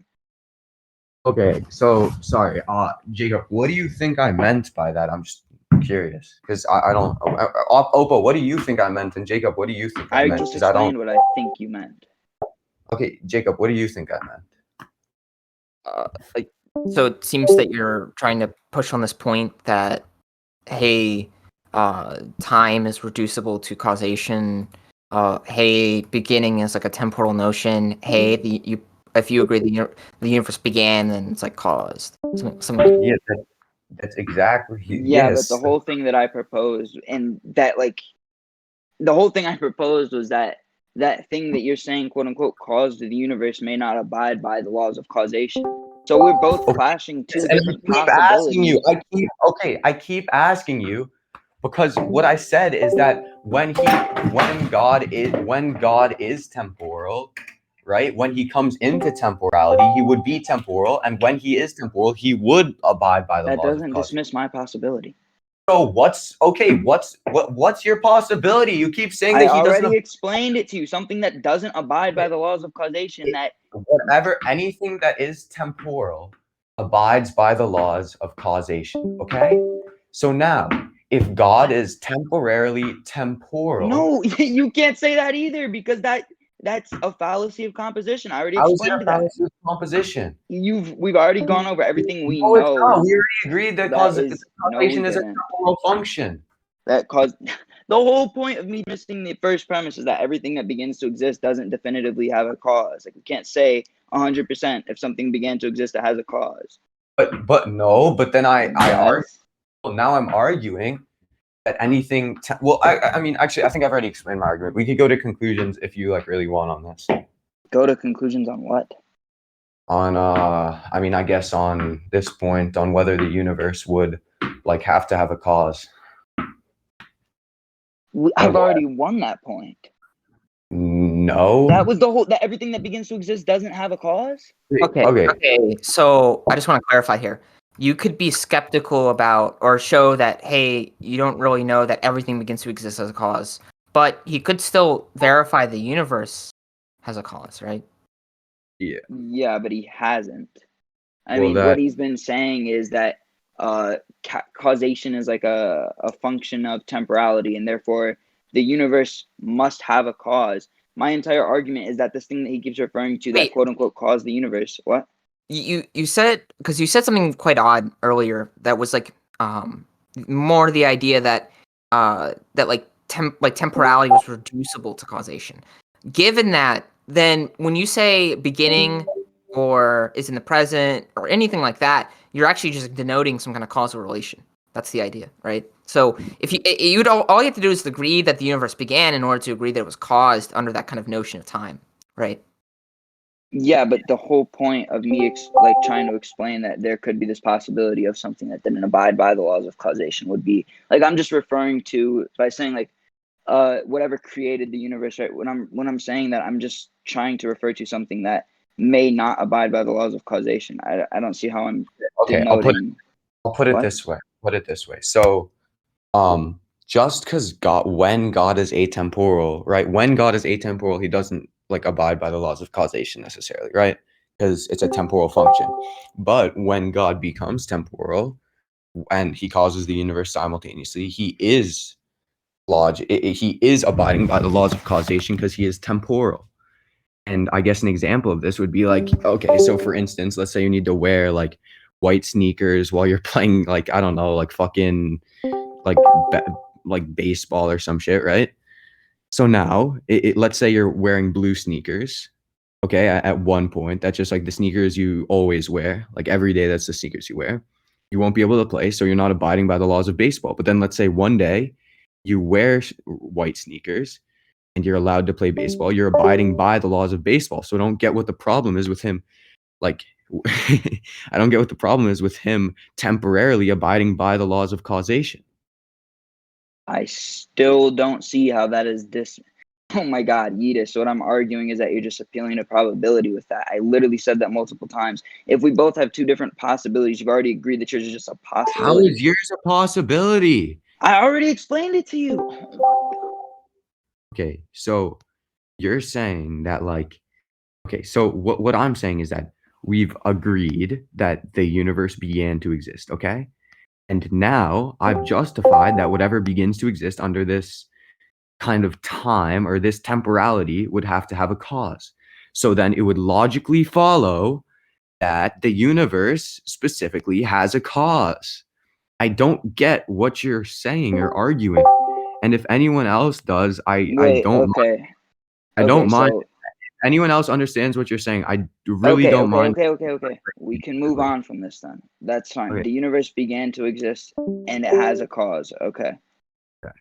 Okay, so sorry, Jacob, what do you think I meant by that? I'm just curious because I don't. Oppo, what do you think I meant? And Jacob, what do you think I
I
meant?
just
'Cause I don't.
explained what I think you meant.
Okay, Jacob, what do you think I meant?
So it seems that you're trying to push on this point that, hey, time is reducible to causation. Hey, beginning is like a temporal notion. Hey, if you agree the universe began, then it's like caused. Something
Yeah, that's exactly.
Yeah,
yes.
but the whole thing that I proposed, and that the whole thing I proposed was that thing that you're saying, quote unquote, caused the universe may not abide by the laws of causation. So we're both clashing two different possibilities.
I keep asking you because what I said is that when God is temporal, right? When he comes into temporality, he would be temporal, and when he is temporal, he would abide by the
That
laws of
doesn't
causation.
dismiss my possibility.
So what's your possibility? You keep saying
I
that he
already
doesn't
explained it to you. Something that doesn't abide by the laws of causation. That
anything that is temporal abides by the laws of causation. Okay? So now, if God is temporarily temporal,
no, you can't say that either because that's a fallacy of composition. I already
how is it
explained
a
that.
fallacy of composition?
We've already gone over everything we
No, it's
know.
not. We already agreed that causation is a
didn't.
temporal function.
That caused the whole point of me missing the first premise is that everything that begins to exist doesn't definitively have a cause. Like we can't say 100% if something began to exist that has a cause.
But then I argue.
Yes.
Well, now I'm arguing that anything. I mean, actually, I think I've already explained my argument. We could go to conclusions if you really want on this.
Go to conclusions on what?
On I mean, I guess on this point, on whether the universe would have to have a cause.
I've already won that point.
No.
That was the whole. That everything that begins to exist doesn't have a cause.
Okay. So I just want to clarify here. You could be skeptical about or show that, hey, you don't really know that everything begins to exist as a cause, but he could still verify the universe has a cause, right?
Yeah.
Yeah, but he hasn't. I
Well,
mean, what he's been saying is that causation is like a function of temporality, and therefore the universe must have a cause. My entire argument is that this thing that he keeps referring to, that quote unquote caused the universe. What?
You said, because you said something quite odd earlier that was more the idea that temporality was reducible to causation. Given that, then when you say beginning or is in the present or anything like that, you're actually just denoting some kind of causal relation. That's the idea, right? So if you'd all you have to do is agree that the universe began in order to agree that it was caused under that kind of notion of time, right?
Yeah, but the whole point of me trying to explain that there could be this possibility of something that didn't abide by the laws of causation would be like I'm just referring to by saying like whatever created the universe, right? When I'm saying that, I'm just trying to refer to something that may not abide by the laws of causation. I don't see how I'm
Okay,
denoting.
I'll put it
What?
this way. So, just because when God is atemporal, right? When God is atemporal, he doesn't like abide by the laws of causation necessarily, right? Because it's a temporal function. But when God becomes temporal and he causes the universe simultaneously, he is he is abiding by the laws of causation because he is temporal. And I guess an example of this would be like, okay, so for instance, let's say you need to wear like white sneakers while you're playing like, I don't know, like fucking like like baseball or some shit, right? So now, let's say you're wearing blue sneakers. Okay, at one point, that's just like the sneakers you always wear, like every day. That's the sneakers you wear. You won't be able to play, so you're not abiding by the laws of baseball. But then let's say one day you wear white sneakers and you're allowed to play baseball. You're abiding by the laws of baseball. So I don't get what the problem is with him. Like, I don't get what the problem is with him temporarily abiding by the laws of causation.
I still don't see how that is this. Oh my God, Yeetus. So what I'm arguing is that you're just appealing to probability with that. I literally said that multiple times. If we both have two different possibilities, you've already agreed that yours is just a
How
possibility.
is yours a possibility?
I already explained it to you.
Okay, so you're saying that like, okay, so what I'm saying is that we've agreed that the universe began to exist, okay? And now I've justified that whatever begins to exist under this kind of time or this temporality would have to have a cause. So then it would logically follow that the universe specifically has a cause. I don't get what you're saying or arguing. And if anyone else does, I
Wait,
don't mind.
okay.
I
Okay,
don't mind.
so
Anyone else understands what you're saying, I really don't mind.
okay. We can move on from this then. That's fine.
Okay.
The universe began to exist and it has a cause. Okay.
Okay.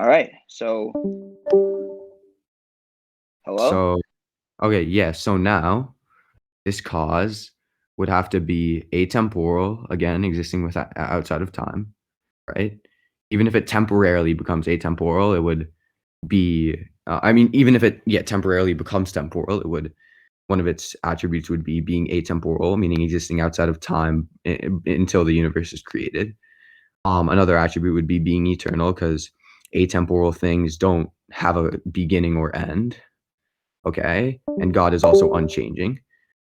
All right. So, hello?
So, okay, yeah. So now this cause would have to be atemporal, again, existing with outside of time, right? Even if it temporarily becomes atemporal, it would be, I mean, even if it, yeah, temporarily becomes temporal, it would, one of its attributes would be being atemporal, meaning existing outside of time until the universe is created. Another attribute would be being eternal because atemporal things don't have a beginning or end. Okay. And God is also unchanging.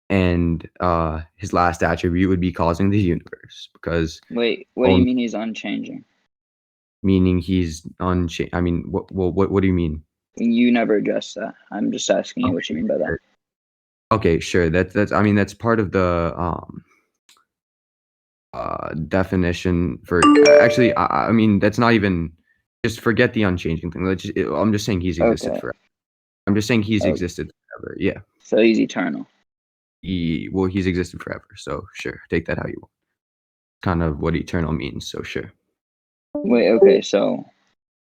And his last attribute would be causing the universe because
Wait, what do you mean he's unchanging?
meaning he's unchanged. I mean, what do you mean?
You never addressed that. I'm just asking you what you mean by that.
Okay, sure. That's I mean that's part of the definition for actually I mean that's not even just forget the unchanging thing. I'm just saying he's existed
Okay.
forever. I'm just saying he's
Okay.
existed forever. Yeah.
So he's eternal.
He's existed forever. So sure, take that how you want. Kind of what eternal means. So sure.
Wait, okay, so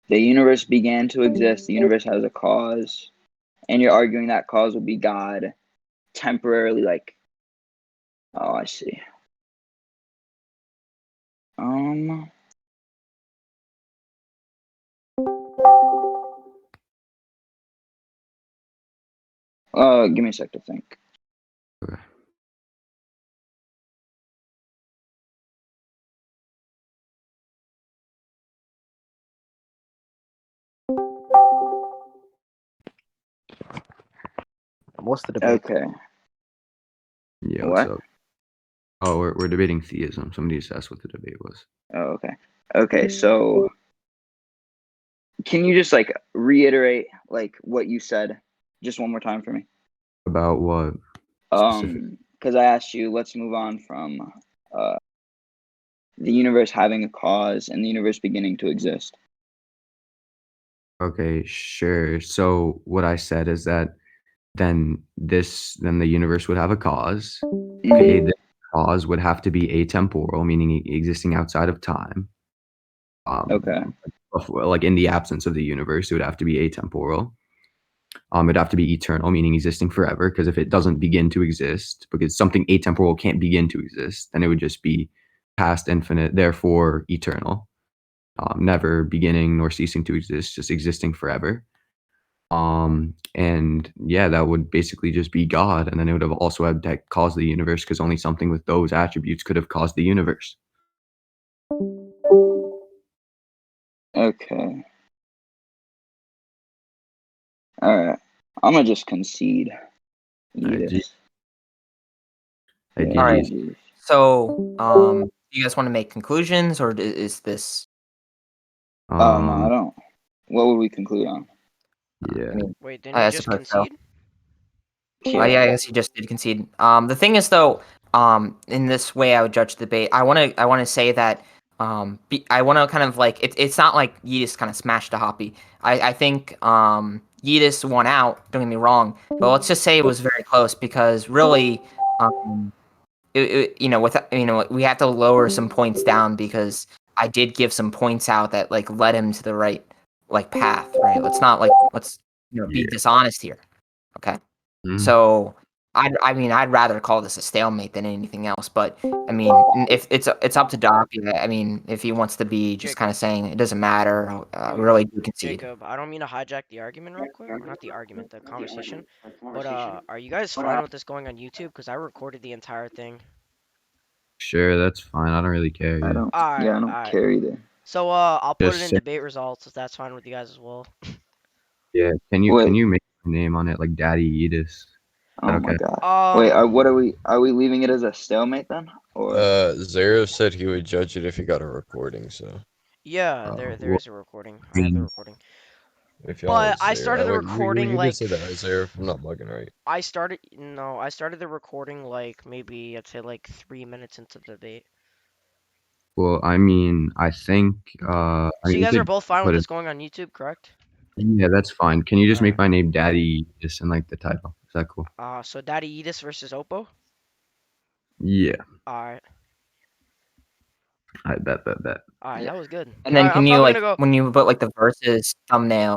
the universe began to exist. The universe has a cause, and you're arguing that cause would be God temporarily, like. Oh, I see. Give me a sec to think.
Okay.
What's the debate?
Okay.
Yeah.
What?
What's up? Oh, we're debating theism. Somebody just asked what the debate was.
Oh, okay. Okay, so can you just like reiterate like what you said just one more time for me?
About what? Specific.
Because I asked you, let's move on from the universe having a cause and the universe beginning to exist.
Okay, sure. So what I said is that then the universe would have a cause.
Mhm.
Okay, the cause would have to be atemporal, meaning existing outside of time.
Okay.
Like in the absence of the universe, it would have to be atemporal. It'd have to be eternal, meaning existing forever. Because if it doesn't begin to exist, because something atemporal can't begin to exist, then it would just be past infinite, therefore eternal. Never beginning nor ceasing to exist, just existing forever. And yeah, that would basically just be God. And then it would have also had that caused the universe, because only something with those attributes could have caused the universe.
Okay. All right. I'm gonna just concede. Yeetus. Yeah,
All right.
Yeetus.
So, do you guys want to make conclusions, or is this?
Oh no, I don't. What would we conclude on?
Yeah.
I mean,
Wait, didn't
I
you just
suppose so.
concede?
Yeah, I guess you just did concede. The thing is, though, in this way, I would judge the debate. I want to say that, I want to kind of like it's not like Yeetus kind of smashed a Hoppy. I think Yeetus won out. Don't get me wrong, but let's just say it was very close because really, we have to lower some points down because I did give some points out that like led him to the right like path. Right? Let's be
Yeah.
dishonest here. Okay.
Mhm.
So I'd rather call this a stalemate than anything else. But I mean, if it's up to Doc. I mean, if he wants to be just kind of saying it doesn't matter, really do concede.
Jacob, I don't mean to hijack the argument real quick, or not the argument, the conversation. But are you guys fine with this going on YouTube? Because I recorded the entire thing.
Sure, that's fine. I don't really care.
I
Yeah.
don't.
Alright,
Yeah, I don't
alright.
care either.
So I'll put
Just
it in
say-
debate results if that's fine with you guys as well.
Yeah. Can you
Wait.
make my name on it like Daddy Yeetus?
Oh my
Okay.
god. Wait, what are we? Are we leaving it as a stalemate then? Or
Zero said he would judge it if he got a recording, so
Yeah, there
well,
is a recording. I have the recording.
if y'all
But
want
I
Zero.
started the
Wait,
recording
you
like
did say that, right, Zero? I'm not bugging, right?
I started the recording like maybe I'd say like 3 minutes into the debate.
Well, I mean, I think.
So you guys are both fine with
put
this going on YouTube, correct?
Yeah, that's fine. Can you just make
Alright.
my name Daddy Yeetus in like the title? Is that cool?
So Daddy Yeetus versus Oppo.
Yeah.
Alright,
I bet.
alright, that was good.
And then
Alright,
can
I'm
you
probably
like
gonna go.
when you put like the verses thumbnail,